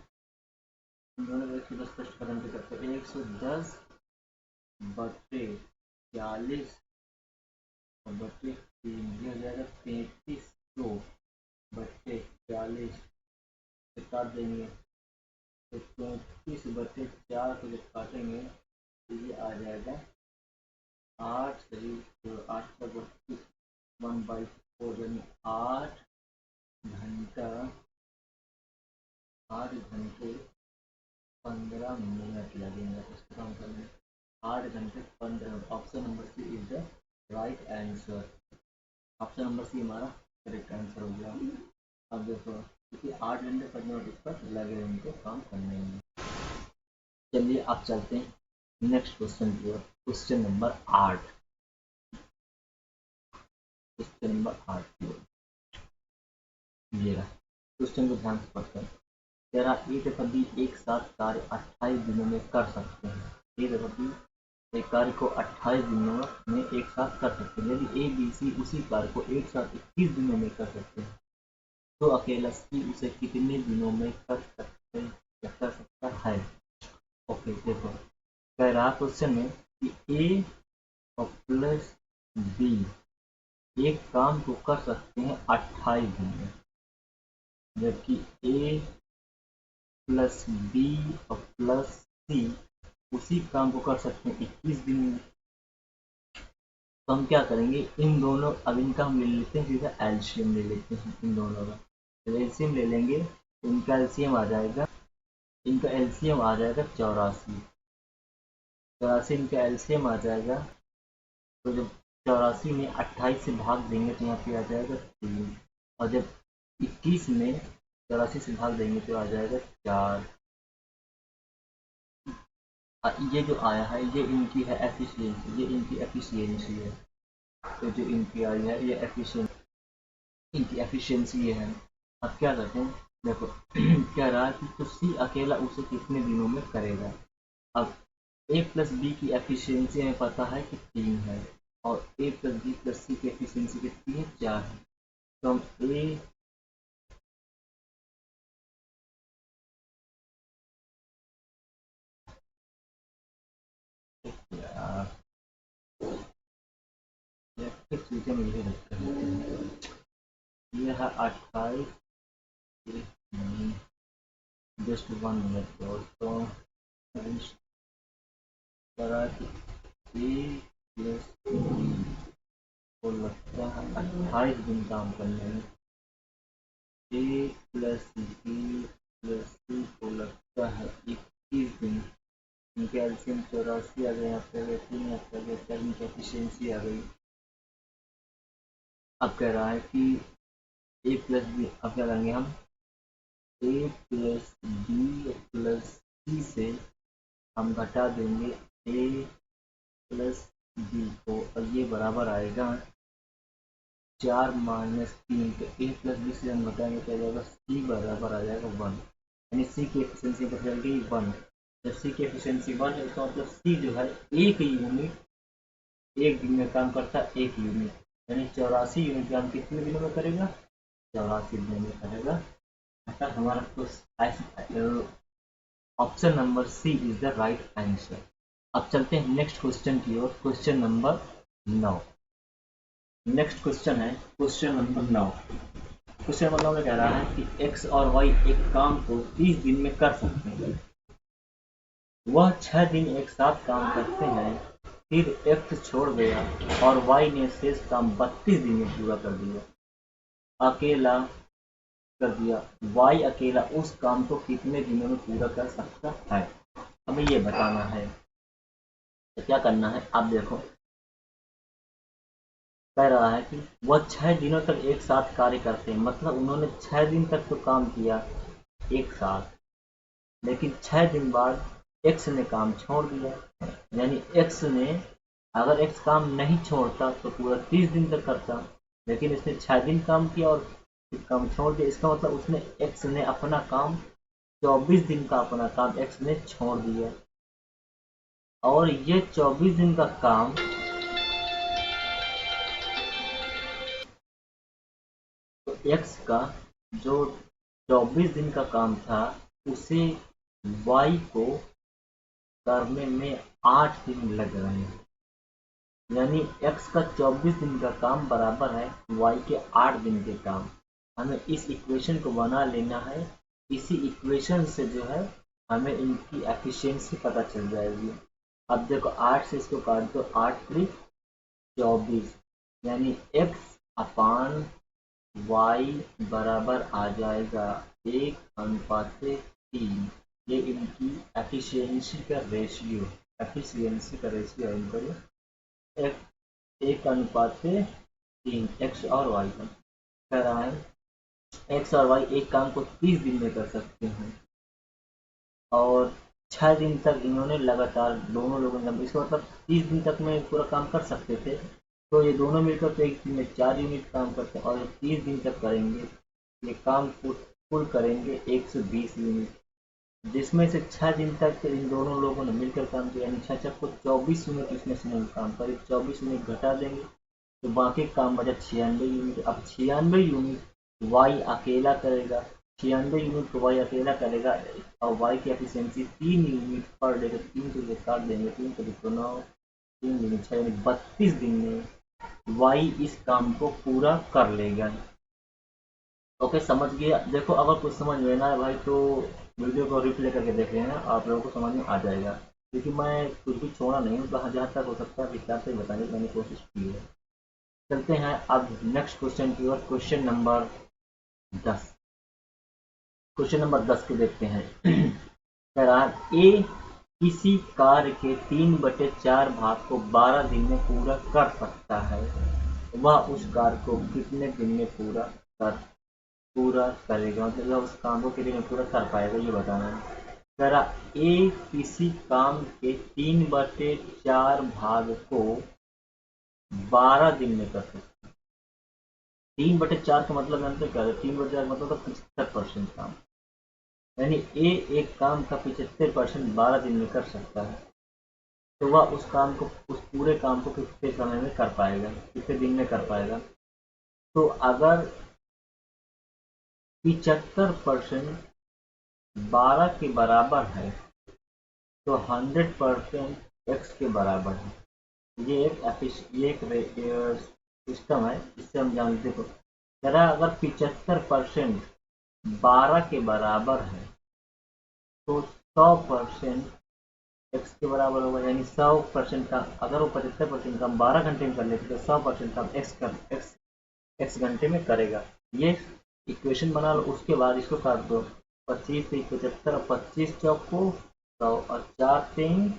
दोनों 110 पृष्ठ खत्म भी करते हैं 110/40 ये हो जाएगा 3300/40 काट देंगे तो 34/4 को जब काटेंगे तो ये आ जाएगा 8 सही तो 8/32 1/4 यानी 8 घंटे 8 घंटे 15 मिनट लगेंगे इसको काम करने में, 8 घंटे 15 minute. Option number C is the right answer, option number C हमारा करेक्ट आंसर हो गया। अब देखो क्योंकि 8 घंटे 15 मिनट इस पर लगे उनको काम करने में। चलिए आप चलते हैं नेक्स्ट क्वेश्चन की ओर, क्वेश्चन नंबर 8 क्वेश्चन नंबर 8 की ओर ये रहा क्वेश्चन को ध्यान से पढ़ते हैं। तेरा ए तथा बी एक साथ कार्य 28 दिनों में कर सकते हैं, ए तथा बी एक कार्य को 28 दिनों में एक साथ कर सकते हैं, यदि ए बी सी उसी कार्य को एक साथ 21 दिनों में कर सकते हैं तो अकेला सी उसे कितने दिनों में कर सकता है। ओके देखो, कह रहा क्वेश्चन में कि ए और प्लस बी एक काम को कर सकते हैं 28 दिन में, जबकि ए प्लस बी और प्लस सी उसी काम को कर सकते हैं 21 दिन में। तो हम क्या करेंगे, इन दोनों, अब इनका हम ले लेते हैं सीधा एलसीएम ले लेते हैं इन दोनों का। तो एलसीएम ले लेंगे तो इनका एलसीएम आ जाएगा, इनका एलसीएम आ जाएगा 84। 84 इनका एलसीएम आ जाएगा। तो जब 84 में 28 से भाग देंगे तो यहाँ पे आ जाएगा 3, और जब 21 में 84 से भाग देंगे तो आ जाएगा 4। ये जो आया है ये इनकी है एफिशिएंसी, ये इनकी एफिशिएंसी है। तो जो इनकी आई है ये एफिशिएंसी, इनकी एफिशिएंसी ये है। अब क्या करते हैं, देखो कह रहा है कि तो सी अकेला उसे कितने दिनों में करेगा। अब ए प्लस बी की एफिशिएंसी हमें पता है कि 3 है, और ए प्लस बी प्लस सी की एफिशिएंसी कितनी है, 4 है। तो हम ए चीजें मुझे लगता है ये है 28, जस्ट 1 मिनट दोस्तों। ए प्लस बी को लगता है 28 दिन काम करने में, ए प्लस बी प्लस सी को लगता है 21 दिन। इनके एलसीएम 84 आ गए, यहाँ पे आ गए 3, यहाँ पे आ गए 4, इनकी एफिशिएंसी आ गई। अब कह रहा है कि ए प्लस बी, अब क्या करेंगे हम, ए प्लस बी प्लस सी से हम घटा देंगे ए प्लस बी को, और ये बराबर आएगा 4 माइनस 3। तो ए प्लस बी से हम घटाएंगे तो आ जाएगा सी बराबर आ जाएगा 1, यानी सी की एफिशिएंसी बदल गई 1। जब सी की एफिशिएंसी 1 है इसका मतलब सी जो है एक यूनिट एक दिन में काम करता है, 1 यूनिट, यानी 84 यूनिट काम कितने दिनों में करेगा, 84 दिनों में करेगा। अतः हमारा option number C is the right answer. अब चलते हैं नेक्स्ट क्वेश्चन की ओर, क्वेश्चन नंबर 9। नेक्स्ट क्वेश्चन है क्वेश्चन नंबर 9। क्वेश्चन नंबर 9 में कह रहा है कि एक्स और वाई एक काम को 30 दिन में कर सकते हैं, वह 6 दिन एक साथ काम करते हैं, फिर एक्स छोड़ गया और वाई ने शेष काम 32 दिन में पूरा कर दिया, अकेला कर दिया। वाई अकेला उस काम को कितने दिनों में पूरा कर सकता है, हमें ये बताना है। तो क्या करना है, आप देखो कह रहा है कि वह 6 दिनों तक एक साथ कार्य करते हैं, मतलब उन्होंने 6 दिन तक तो काम किया एक साथ, लेकिन 6 दिन बाद एक्स ने काम छोड़ दिया। यानी एक्स ने, अगर एक्स काम नहीं छोड़ता तो पूरा 30 दिन तक करता, लेकिन इसने 6 दिन काम किया और फिर काम छोड़ दिया। इसका मतलब उसने, एक्स ने अपना काम 24 दिन का अपना काम एक्स ने छोड़ दिया, और ये 24 दिन का काम तो एक्स का जो 24 दिन का काम था उसे वाई को करने में 8 दिन लग रहे हैं। यानी एक्स का 24 दिन का काम बराबर है वाई के 8 दिन के काम। हमें इस इक्वेशन को बना लेना है, इसी इक्वेशन से जो है हमें इनकी एफिशिएंसी पता चल जाएगी। अब देखो 8 से इसको काट दो, 8 3 24, यानी एक्स अपान वाई बराबर आ जाएगा 1:3। ये इनकी एफिशिएंसी का रेशियो, एफिशिएंसी का रेशियो है इनका, ये 1:3 एक्स और वाई का। कह रहा है एक्स और वाई एक काम को 30 दिन में कर सकते हैं, और 6 दिन तक इन्होंने लगातार दोनों लोगों ने, इसका मतलब 30 दिन तक में पूरा काम कर सकते थे। तो ये दोनों मिलकर तो एक दिन में 4 यूनिट काम करते हैं, और 30 दिन तक करेंगे, ये काम कुल करेंगे 120 यूनिट, जिसमें से 6 दिन तक इन दोनों लोगों ने मिलकर काम किया, यानी 6 को 24 यूनिट इसमें से काम करे, 24 यूनिट घटा देंगे तो बाकी काम बचा 96 यूनिट। अब 96 यूनिट वाई अकेला करेगा 96 यूनिट को वाई अकेला करेगा, और वाई की एफिशिएंसी 3 यूनिट पर डे, 3 को काट देंगे, 3 को 9, 3 दूनी 6, यानी 32 दिन में वाई इस काम को पूरा कर लेगा। ओके, समझ गया। देखो अगर कुछ समझ में ना है भाई तो वीडियो को रिप्ले करके देख लेना, आप लोगों को समझ में आ जाएगा, क्योंकि मैं कुछ भी छोड़ा नहीं हूँ, जहाँ जहाँ तक हो सकता है विस्तार से बताने की मैंने कोशिश की है। चलते हैं अब नेक्स्ट क्वेश्चन की ओर, क्वेश्चन नंबर 10। क्वेश्चन नंबर 10 को देखते हैं। कह रहा है ए किसी कार्य के 3/4 भाग को 12 दिन में पूरा कर सकता है, वह उस कार्य को कितने दिन में पूरा करेगा, मतलब वह उस काम को कितने दिन में पूरा कर पाएगा, ये बताना है। कह रहा ए किसी काम के 3/4 भाग को 12 दिन में कर सकता है। 3/4 का मतलब जानते क्या है? 3/4 मतलब 75% काम, यानी ए एक काम का 75% 12 दिन में कर सकता है, तो वह उस काम को, उस पूरे काम को कितने समय में कर पाएगा, कितने दिन में कर पाएगा। तो अगर 75% 12 के बराबर है तो 100% एक्स के बराबर है। ये एक सिस्टम है, इससे हम जानते हो। जरा अगर 75% 12 के बराबर है तो 100% एक्स के बराबर होगा, यानी 100% का, अगर वो 75% काम 12 घंटे में कर लेते तो 100% काम एक्स घंटे में करेगा। ये इक्वेशन बना लो, उसके बाद इसको काट दो, 25 से 75, और 25 चौक को 100, और 4 3,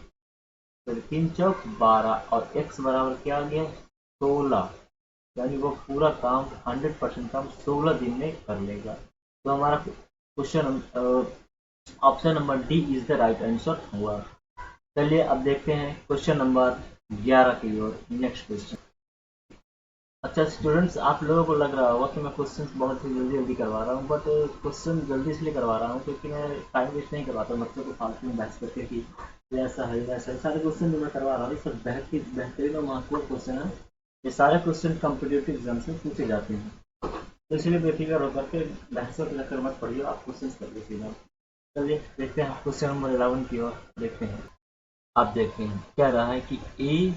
फिर 3 चौक 12, और एक्स बराबर क्या आ गया 16, यानी वो पूरा काम 100% काम 16 दिन में कर लेगा। तो हमारा question option number D is the right answer हुआ। चलिए अब देखते हैं क्वेश्चन नंबर 11 की ओर, नेक्स्ट क्वेश्चन। अच्छा स्टूडेंट्स, आप लोगों को लग रहा होगा कि मैं क्वेश्चन बहुत ही जल्दी जल्दी करवा रहा हूँ, बट क्वेश्चन जल्दी इसलिए करवा रहा हूँ क्योंकि मैं टाइम वेस्ट नहीं करवाता बच्चों को फालतू में बहस करके कि ये ऐसा है वैसा है। सारे क्वेश्चन जो मैं करवा रहा हूँ ये सब बेहतरीन और महत्वपूर्ण क्वेश्चन है। ये सारे क्वेश्चन कॉम्पिटेटिव एग्जाम से पूछे जाते हैं, तो इसलिए बेफिक्र होकर के बहसों के चक्कर मत पड़िए, आप क्वेश्चन कर लीजिएगा। चलिए देखते हैं क्वेश्चन नंबर 11 की ओर देखते हैं। आप देखते हैं कह रहा है कि ए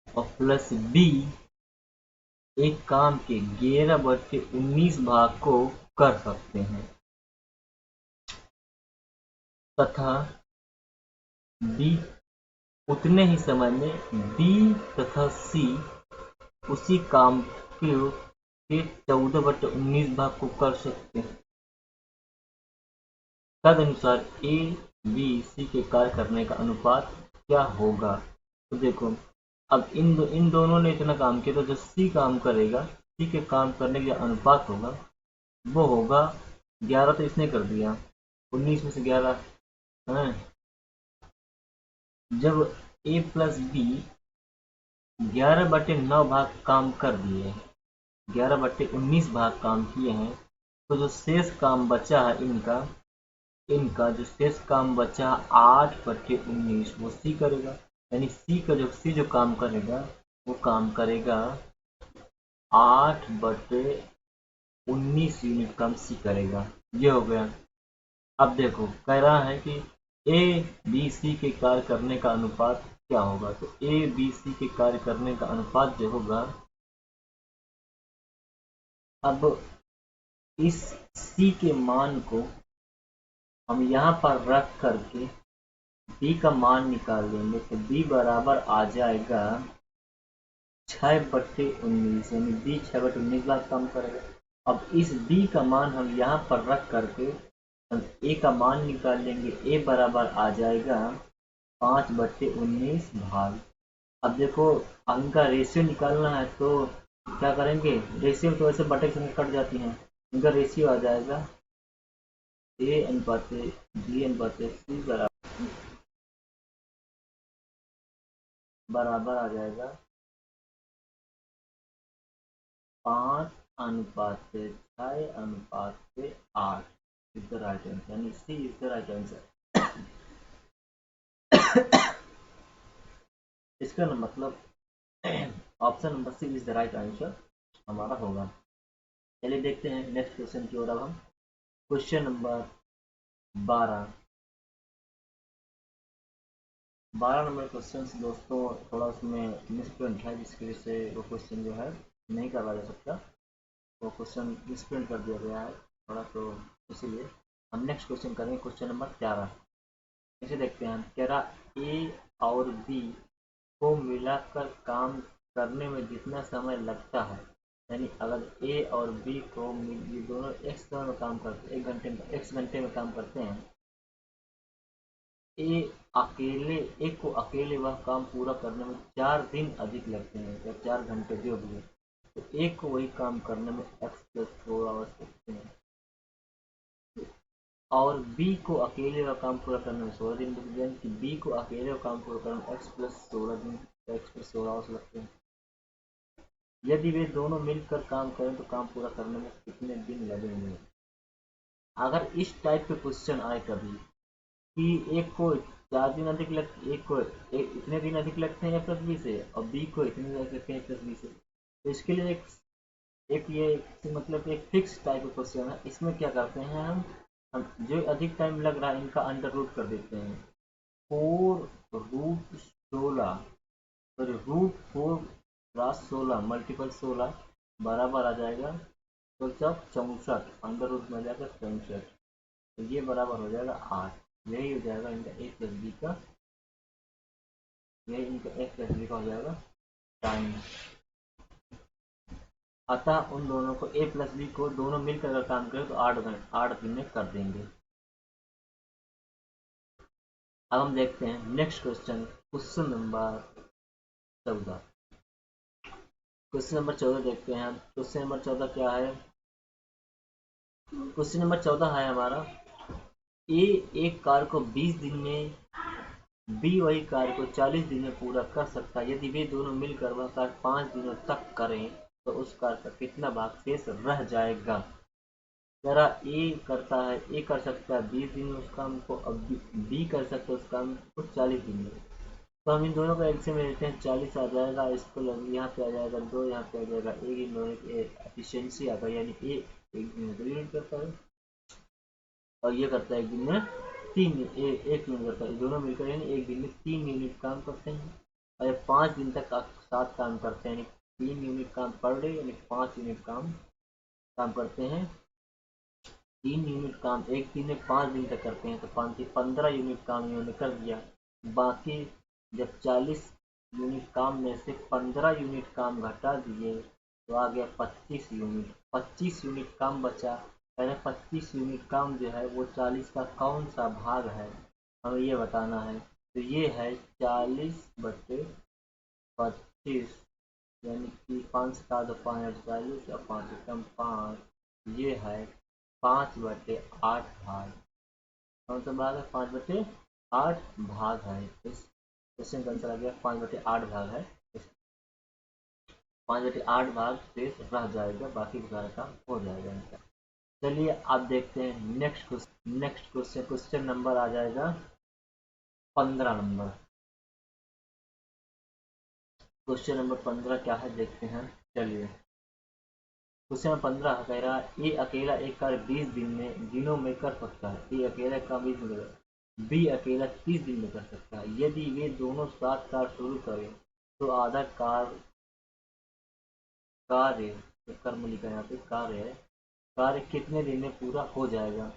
और प्लस बी एक काम के 11/19 भाग को कर सकते हैं, तथा बी उतने ही समय में बी तथा सी उसी काम के 14/19 भाग को कर सकते हैं। तदनुसार ए बी सी के कार्य करने का अनुपात क्या होगा। तो देखो, अब इन दोनों ने इतना काम किया, तो जो सी काम करेगा, सी के काम करने का अनुपात होगा वो होगा 11, तो इसने कर दिया 19 में से 11 है। जब ए प्लस बी 11/9 भाग काम कर दिए, 11/19 भाग काम किए हैं, तो जो शेष काम बचा है इनका इनका जो शेष काम बचा 8/19 वो सी करेगा, यानी सी जो काम करेगा वो काम करेगा 8/19 यूनिट काम सी करेगा। ये हो गया। अब देखो कह रहा है कि ए बी सी के कार्य करने का अनुपात क्या होगा। तो ए बी सी के कार्य करने का अनुपात जो होगा, अब इस सी के मान को हम यहाँ पर रख करके बी का मान निकाल लेंगे, तो बी बराबर आ जाएगा 6/19, यानी बी 6/19 बार काम करेगा। अब इस बी का मान हम यहाँ पर रख करके हम ए का मान निकाल लेंगे, ए बराबर आ जाएगा 5/19 भाग। अब देखो इनका रेशियो निकालना है, तो क्या करेंगे, रेशियो तो वैसे बटे से कट जाती हैं, इनका रेशियो आ जाएगा ए अनुपात बी अनुपात सी बराबर आ जाएगा 5:6:8 इज द राइट आंसर, यानी C is the right answer. इसका मतलब option number C is the right answer हमारा होगा। चलिए देखते हैं नेक्स्ट क्वेश्चन की ओर। अब हम क्वेश्चन नंबर 12 नंबर क्वेश्चन दोस्तों, थोड़ा उसमें मिसप्रिंट है जिसकी वजह से वो क्वेश्चन जो है नहीं करवा जा सकता, वो क्वेश्चन मिसप्रिंट कर दिया गया है थोड़ा, तो इसीलिए हम नेक्स्ट क्वेश्चन करेंगे क्वेश्चन नंबर 11। इसे देखते हैं हम। कह रहा ए और बी को मिलाकर काम करने में जितना समय लगता है, यानी अगर ए और बी को ये दोनों एक्स समय में काम करते, एक घंटे में, एक्स घंटे में काम करते हैं, ए अकेले एक को अकेले वह काम पूरा करने में 4 दिन अधिक लगते हैं, या 4 घंटे जो भी है, तो एक को वही काम करने में एक्स प्लस 4 आवर्स लगते हैं, और बी को अकेले वह काम पूरा करने में 16 दिन लगते हैं, कि बी को अकेले वह काम पूरा करने में एक्स प्लस 16 दिन, एक्स प्लस 16 आवर्स लगते हैं। यदि वे दोनों मिलकर काम करें तो काम पूरा करने में कितने दिन लगेंगे। अगर इस टाइप के क्वेश्चन आए कभी कि एक को 4 दिन अधिक लग, एक को इतने दिन अधिक लगते हैं ए प्लस बी से, और बी को इतने दिन अधिक लगते हैं ए प्लस बी से, तो इसके लिए एक ये मतलब एक फिक्स टाइप का क्वेश्चन है। इसमें क्या करते हैं हम जो अधिक टाइम लग रहा है इनका अंडर रूट कर देते हैं। 4√16, सॉरी √4 × 16 मल्टीपल 16 बराबर आ जाएगा तो जब 64, अंडर रूट में आ जाएगा 64, तो ये बराबर हो जाएगा 8। यही हो जाएगा इनका ए प्लस बी का, यही इनका ए प्लस बी का हो जाएगा टाइम। अतः उन दोनों को ए प्लस बी को दोनों मिलकर अगर काम करें तो 8 दिन में कर देंगे। अब हम देखते हैं next question, question number 14। Question number 14 देखते हैं हम। क्वेश्चन नंबर 14 क्या है? क्वेश्चन नंबर 14 है हमारा, ए एक कार्य को 20 दिन में, बी वही कार्य को 40 दिन में पूरा कर सकता है। यदि वे दोनों मिलकर वह कार्य 5 दिनों तक करें तो उस कार्य का कितना भाग शेष रह जाएगा। जरा ए करता है, ए कर सकता है 20 दिन में उस काम को, अब बी कर सकता है उस काम को 40 दिन में। तो हम इन दोनों का एलसीएम में लेते हैं, 40 आ जाएगा, इसको यहाँ पे आ जाएगा 2, यहाँ पे आ जाएगा 1, इन दोनों की एफिशिएंसी आ गई, यानी ए एक दिन में 2 यूनिट करता है और ये करता है एक दिन में 3 1 यूनिट करता है। दोनों मिलकर यानी एक दिन में 3 यूनिट काम करते हैं, और ये 5 दिन तक साथ काम करते हैं, यानी 3 यूनिट काम पर डे, यानी 5 यूनिट काम काम करते हैं। 3 यूनिट काम एक दिन में 5 दिन तक करते हैं, तो 15 यूनिट काम इन्होंने कर दिया। बाकी जब 40 यूनिट काम में से 15 यूनिट काम घटा दिए तो आ गया 25 यूनिट। 25 यूनिट काम बचा, पहले 25 यूनिट काम जो है वो 40 का कौन सा भाग है हमें ये बताना है। तो ये है 40/25, यानी कि 5 7 तो 5 40 और 5 कम 5, ये है 5/8 भाग। कौन सा भाग है? 5/8 भाग है। इस क्वेश्चन का आंसर आ गया 5/8 भाग है। 5/8 भाग शेष रह जाएगा, बाकी सारा काम हो जाएगा इनका। चलिए आप देखते हैं नेक्स्ट क्वेश्चन। क्वेश्चन नंबर आ जाएगा 15 नंबर। क्वेश्चन नंबर 15 क्या है देखते हैं। चलिए क्वेश्चन नंबर 15 कह रहा है, ए अकेला एक कार्य 20 दिनों में कर सकता है। ए अकेला काम 20 दिन में, बी अकेला 30 दिन में कर सकता है। यदि वे दोनों साथ कार्य शुरू करें तो आधा कार्य कर्म लिखा है यहाँ पे, कार्य है, कार्य कितने दिन में पूरा हो जाएगा।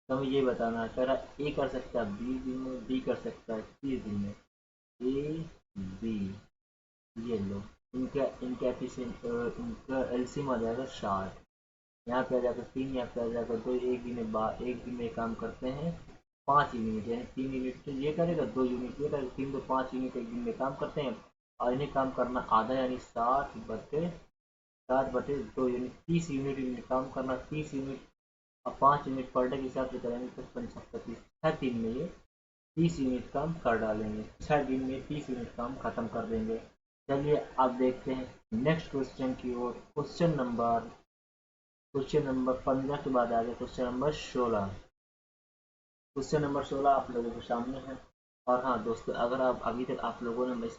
तो हमें ये बताना है। कह रहा ए कर सकता है 20 दिन में, बी कर सकता है 30 दिन में। ए बी, ये लो, इनका इनका इनका एलसीएम आ जाएगा 60। यहाँ पे आ जाकर 3, यहाँ पे आ जाकर 2, एक दिन में काम करते हैं 5 यूनिट, यानी 3 यूनिट तो ये करेगा, 2 यूनिट ये करेगा, 3 तो 5 यूनिट एक दिन में काम करते हैं। और इन्हें काम करना आधा, यानी 60/2 यूनिट, 30 यूनिट इन्हें काम करना, 30 यूनिट और 5 यूनिट पर डे के हिसाब से करेंगे तो 55, 6 दिन में ये 30 यूनिट काम कर डालेंगे, 6 दिन में 30 यूनिट काम खत्म कर देंगे। चलिए अब देखते हैं नेक्स्ट क्वेश्चन की ओर। क्वेश्चन नंबर 15 के बाद आ गया क्वेश्चन नंबर 16। क्वेश्चन नंबर 16 आप लोगों के सामने है। और हाँ दोस्तों, अगर आप अभी तक आप लोगों ने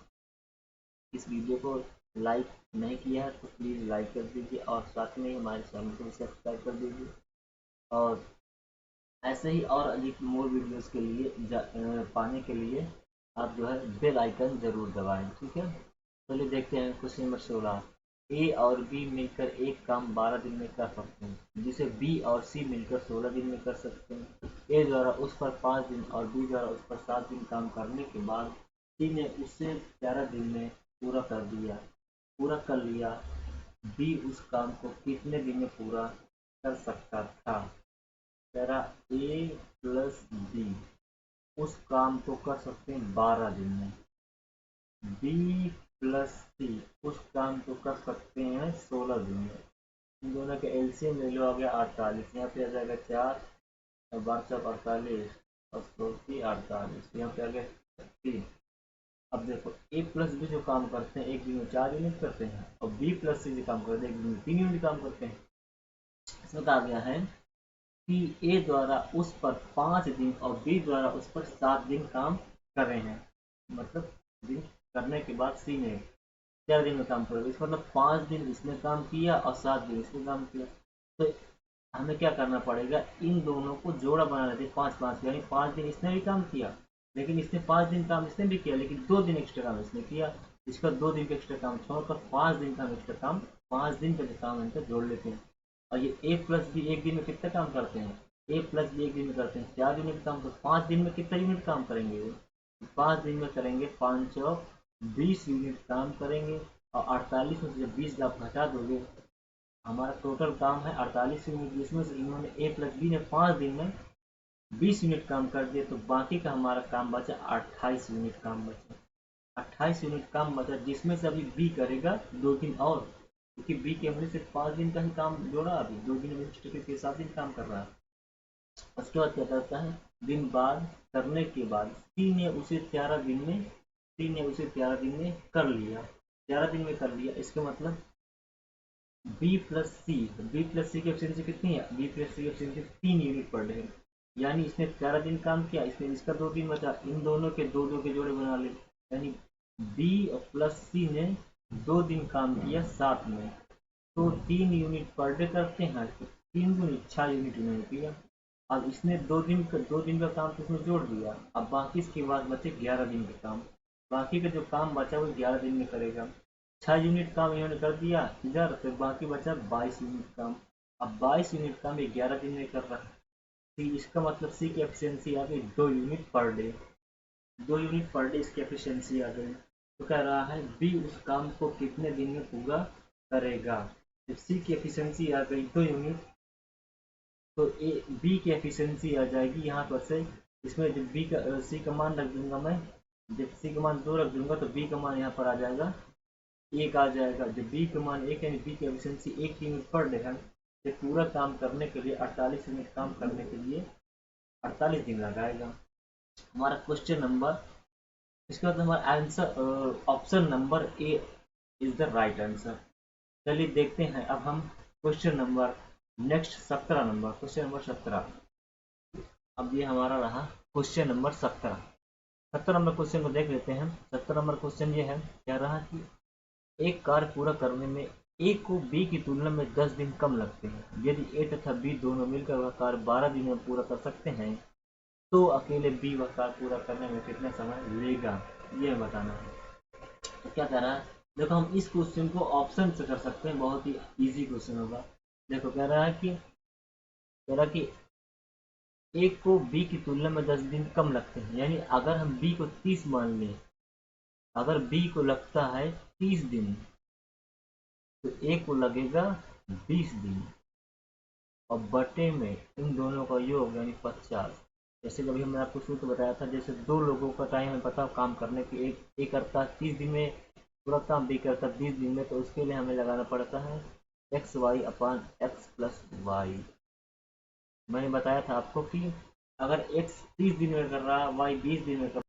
इस वीडियो को लाइक नहीं किया है तो प्लीज़ लाइक कर दीजिए और साथ में हमारे चैनल को भी सब्सक्राइब कर दीजिए। और ऐसे ही और अधिक मोर वीडियोस के लिए पाने के लिए आप जो है बेल आइकन ज़रूर दबाएं, ठीक है। चलिए देखते हैं क्वेश्चन नंबर 16। ए और बी मिलकर एक काम 12 दिन में कर सकते हैं, जिसे बी और सी मिलकर 16 दिन में कर सकते हैं। ए द्वारा उस पर 5 दिन और बी द्वारा उस पर 7 दिन काम करने के बाद सी ने उससे 11 दिन में पूरा कर लिया। बी उस काम को कितने दिन में पूरा कर सकता था? कह रहा ए प्लस बी उस काम को कर सकते हैं 12 दिन में, बी प्लस सी उस काम को कर सकते हैं 16 दिन में। इन दोनों के एलसीएम ले लो, आ गया 48, यहाँ पे आ जाएगा 4 और 12 48 और 48, यहाँ पे आ गया 3। अब देखो ए प्लस बी जो काम करते हैं एक दिन में 4 यूनिट करते हैं, और बी प्लस सी जो काम करते हैं एक दिन में 3 यूनिट काम करते हैं। इसमें कहा गया है कि ए द्वारा उस पर 5 दिन और बी द्वारा उस पर 7 दिन काम कर रहे हैं। मतलब दिन करने के बाद सी ने 4 दिन में काम करेगा, इसका मतलब 5 दिन इसने काम किया और 7 दिन इसने काम किया। तो हमें क्या करना पड़ेगा, इन दोनों को जोड़ा बना लेते हैं 5-5, यानी 5 दिन इसने भी काम किया, लेकिन इसने 5 दिन काम इसने भी किया, लेकिन 2 दिन एक्स्ट्रा काम इसने किया। इसका 2 दिन का एक्स्ट्रा काम छोड़कर 5 दिन का एक्स्ट्रा काम, 5 दिन का जो काम इनका जोड़ लेते हैं। और ये ए प्लस बी एक दिन में कितना काम करते हैं, ए प्लस बी एक दिन में करते हैं 4 यूनिट काम, तो 5 दिन में कितना यूनिट काम करेंगे वो? 5 दिन में करेंगे 5 और 20 यूनिट काम करेंगे। और 48 में से जब 20 आप घटा दोगे, हमारा टोटल काम है 48 यूनिट, जिसमें से इन्होंने ए प्लस बी ने 5 दिन में 20 यूनिट काम कर दिया, तो बाकी का हमारा काम बचा 28 यूनिट काम बचा। 28 यूनिट काम बचा, जिसमें से अभी बी करेगा 2 दिन और, क्योंकि बी के हमने सिर्फ 5 दिन का ही काम जोड़ा, अभी 2 दिन में 7 दिन काम कर रहा है। उसके बाद क्या करता है, दिन बाद करने के बाद सी ने उसे 13 दिन में कर लिया, 11 दिन में कर लिया। इसका मतलब बी प्लस सी की एफिशिएंसी कितनी है, बी प्लस सी की एफिशिएंसी 3 यूनिट पर डे है। यानी इसने 13 दिन काम किया, इसमें इसका 2 दिन बचा, इन दोनों के दो दो के जोड़े बना ले, यानी बी प्लस सी ने 2 दिन काम किया साथ में, तो 3 यूनिट पर डे करते हैं, तो 3 यूनिट 6 यूनिट इन्होंने किया। अब इसने 2 दिन का काम तो इसमें जोड़ दिया, अब बाकी इसके बाद बचे 11 दिन का काम, बाकी का जो काम बचा वो 11 दिन में करेगा। 6 यूनिट काम इन्होंने कर दिया इधर, तो बाकी बचा 22 यूनिट काम। अब 22 यूनिट काम ये 11 दिन में कर रहा है, तो इसका मतलब सी की एफिशिएंसी आ गई 2 unit per day, 2 unit per day इसकी एफिशिएंसी आ गई। तो कह रहा है बी उस काम को कितने दिन में पूरा करेगा। जब सी की एफिशिएंसी आ गई 2 यूनिट, तो ए बी की एफिशिएंसी आ जाएगी यहाँ पर से, इसमें जब बी का सी का मान रख दूंगा मैं, जब सी का मान 2 रख दूंगा तो बी का मान यहाँ पर आ जाएगा 1 आ जाएगा। जब बी का मान 1 यानी बी की एफिशिएंसी 1 यूनिट पर डे है, तो पूरा काम करने के लिए 48 यूनिट काम करने के लिए 48 दिन लगाएगा। हमारा क्वेश्चन नंबर, इसके बाद हमारा answer option number A is the right answer. चलिए देखते हैं अब हम question number next 17 number, question number 17। अब ये हमारा रहा क्वेश्चन नंबर 17। 17 नंबर क्वेश्चन को देख लेते हैं। 17 नंबर क्वेश्चन ये है, क्या रहा कि एक कार्य पूरा करने में ए को बी की तुलना में 10 दिन कम लगते हैं। यदि ए तथा बी दोनों मिलकर वह कार्य 12 दिन में पूरा कर सकते हैं, तो अकेले बी वह कार्य पूरा करने में कितना समय लेगा, ये बताना है। तो क्या कह रहा है, देखो हम इस क्वेश्चन को ऑप्शन से कर सकते हैं, बहुत ही इजी क्वेश्चन होगा। देखो कह रहा कि ए को बी की तुलना में 10 दिन कम लगते हैं, यानी अगर हम बी को 30 मान लें, अगर बी को लगता है 30 दिन, तो ए को लगेगा 20 दिन, और बटे में इन दोनों का योग यानी 50। जैसे कभी हमने आपको सूत्र बताया था, जैसे 2 लोगों का टाइम हमें पता काम करने की, एक ए करता 30 दिन में पूरा काम, बी करता 20 दिन में, तो उसके लिए हमें लगाना पड़ता है एक्स वाई अपान एक्स प्लस वाई। मैंने बताया था आपको कि अगर एक्स 30 दिन में कर रहा है, वाई 20 दिन में कर,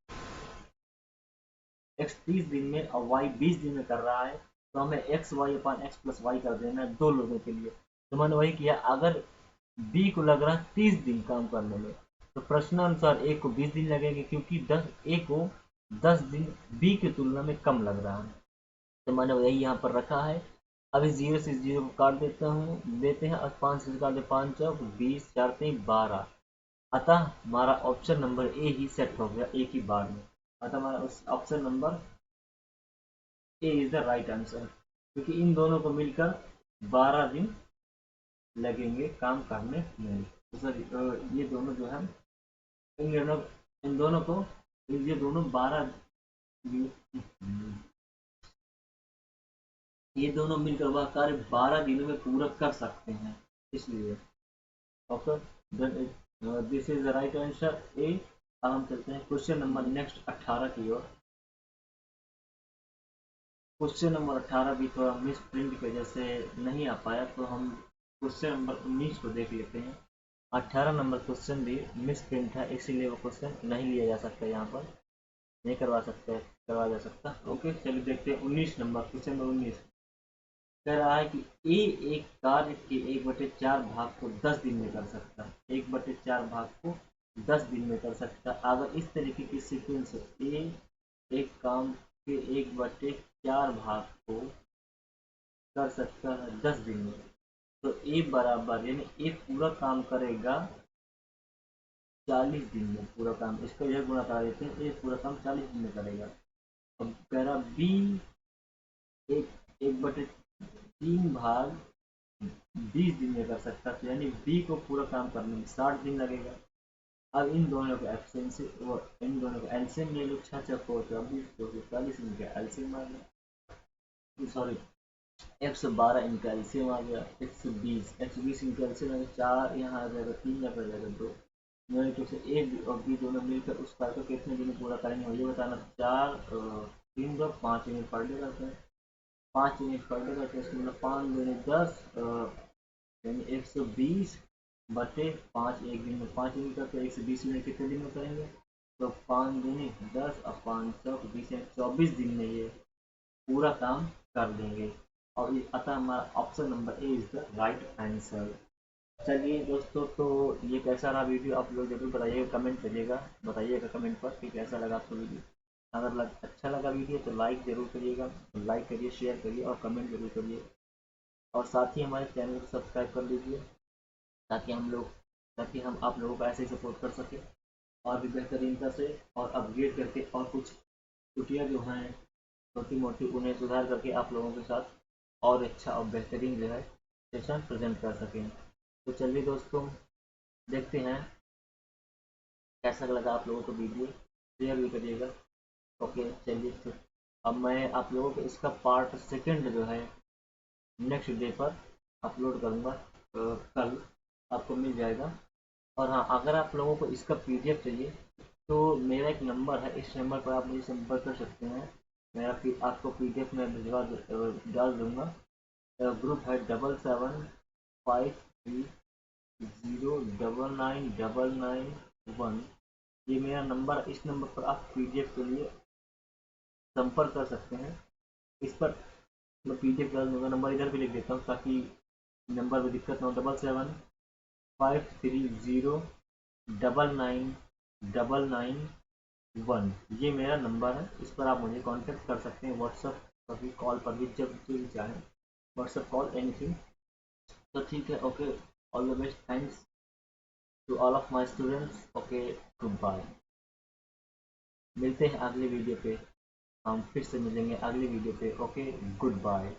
एक्स 30 दिन में और वाई 20 दिन में कर रहा है, तो हमें एक्स वाई अपान एक्स प्लस वाई कर देना है 2 लोगों के लिए। तो मैंने वही किया, अगर बी को लग रहा है 30 दिन काम करने में, तो प्रश्नानुसार ए को 20 दिन लगेंगे, क्योंकि ए को 10 दिन बी की तुलना में कम लग रहा है। तो मैंने यही यहाँ पर रखा है। अब इस 0 से 0 को काट देते हैं और 5 से काट दे 5 चौक 20 4 3 12। अतः हमारा option number A he set हो गया एक ही बार में। अतः हमारा उस option number A is the right answer, क्योंकि इन दोनों को मिलकर 12 दिन लगेंगे काम करने में। तो सर ये दोनों जो है इन दोनों को ये दोनों 12 ये दोनों मिलकर वह कार्य 12 दिनों में पूरा कर सकते हैं, इसलिए option this is the right answer A. अब हम चलते हैं क्वेश्चन नंबर नेक्स्ट 18 की ओर। क्वेश्चन नंबर 18 भी थोड़ा मिस प्रिंट की वजह से नहीं आ पाया, तो हम क्वेश्चन नंबर 19 को देख लेते हैं। 18 नंबर क्वेश्चन भी मिस प्रिंट है, इसीलिए वो क्वेश्चन नहीं लिया जा सकता, यहाँ पर नहीं करवाया जा सकता। ओके चलिए देखते हैं 19 नंबर क्वेश्चन नंबर 19 कह रहा है कि ए एक कार्य के 1/4 भाग को 10 दिन में कर सकता है। 1/4 भाग को 10 दिन में कर सकता है। अगर इस तरीके की सीक्वेंस ए एक काम के 1/4 भाग को कर सकता है 10 दिन में, तो ए बराबर यानी ए पूरा काम करेगा 40 दिन में। पूरा काम इसका यह गुणा करा देते हैं, ए पूरा काम 40 दिन में करेगा। अब कह रहा बी एक 1/3 भाग 20 दिन में कर सकता है, तो यानी बी को पूरा काम करने में 60 दिन लगेगा। अब इन दोनों को एफसेन से वो इन दोनों को एलसीएम ले लो, 6 4 24 40 इनका एलसीएम आ गया, सॉरी 112 इनका एलसीएम आ गया, 120 इनका एलसीएम आ गया, 4 यहाँ आ जाएगा, 3 यहाँ पर जाएगा 2। तो से ए और बी दोनों मिलकर उस कार्य को कितने दिन में पूरा करेंगे मुझे बताना। 4 3 2 5 यूनिट पर डे करते हैं, 5 यूनिट पर डे करते हैं, इसमें मतलब 5 दूनी 10 यानी 120 बटे 5 एक दिन में 5 यूनिट करते हैं। 120 यूनिट कितने दिन में करेंगे, तो 5 दूनी 10 और 5 सौ 20 यानी 24 दिन में ये पूरा काम कर देंगे। और ये अतः हमारा option number A is the right answer. चलिए दोस्तों, तो ये कैसा रहा वीडियो आप लोग जरूर बताइएगा, कमेंट करिएगा, बताइएगा कमेंट पर कि कैसा लगा आपको वीडियो। अगर अच्छा लगा वीडियो तो लाइक जरूर करिएगा, लाइक करिए, शेयर करिए और कमेंट जरूर करिए। और साथ ही हमारे चैनल को सब्सक्राइब कर लीजिए, ताकि हम आप लोगों को ऐसे ही सपोर्ट कर सकें और भी बेहतरीनता से, और अपग्रेड करके और कुछ त्रुटियाँ जो हैं छोटी मोटी उन्हें सुधार करके आप लोगों के साथ और अच्छा और बेहतरीन जो है सेशन प्रेजेंट कर सकें। तो चलिए दोस्तों, देखते हैं कैसा लगा आप लोगों को वीडियो, शेयर भी करिएगा। ओके चलिए, तो अब मैं आप लोगों को इसका पार्ट सेकंड जो है नेक्स्ट डे पर अपलोड करूँगा, कल आपको मिल जाएगा। और हाँ, अगर आप लोगों को इसका पीडीएफ चाहिए तो मेरा एक नंबर है, इस नंबर पर आप मुझे संपर्क कर सकते हैं। मेरा आपको पीडीएफ में भिजवा डाल दूँगा। ग्रुप है 7753099991। ये मेरा नंबर, इस नंबर पर आप पीडीएफ के लिए संपर्क कर सकते हैं। इस पर मैं पीडीएफ डाल दूँगा, नंबर इधर भी लिख देता हूँ ताकि नंबर में दिक्कत ना हो। 7753099991, ये मेरा नंबर है, इस पर आप मुझे कांटेक्ट कर सकते हैं, व्हाट्सएप पर भी, कॉल पर भी, जब भी चाहें, व्हाट्सएप कॉल एनीथिंग। तो ठीक है, okay, all the best, thanks to all of my students. Okay, good bye. मिलते हैं अगले वीडियो पे, हम फिर से मिलेंगे अगली वीडियो पे। Okay, good bye.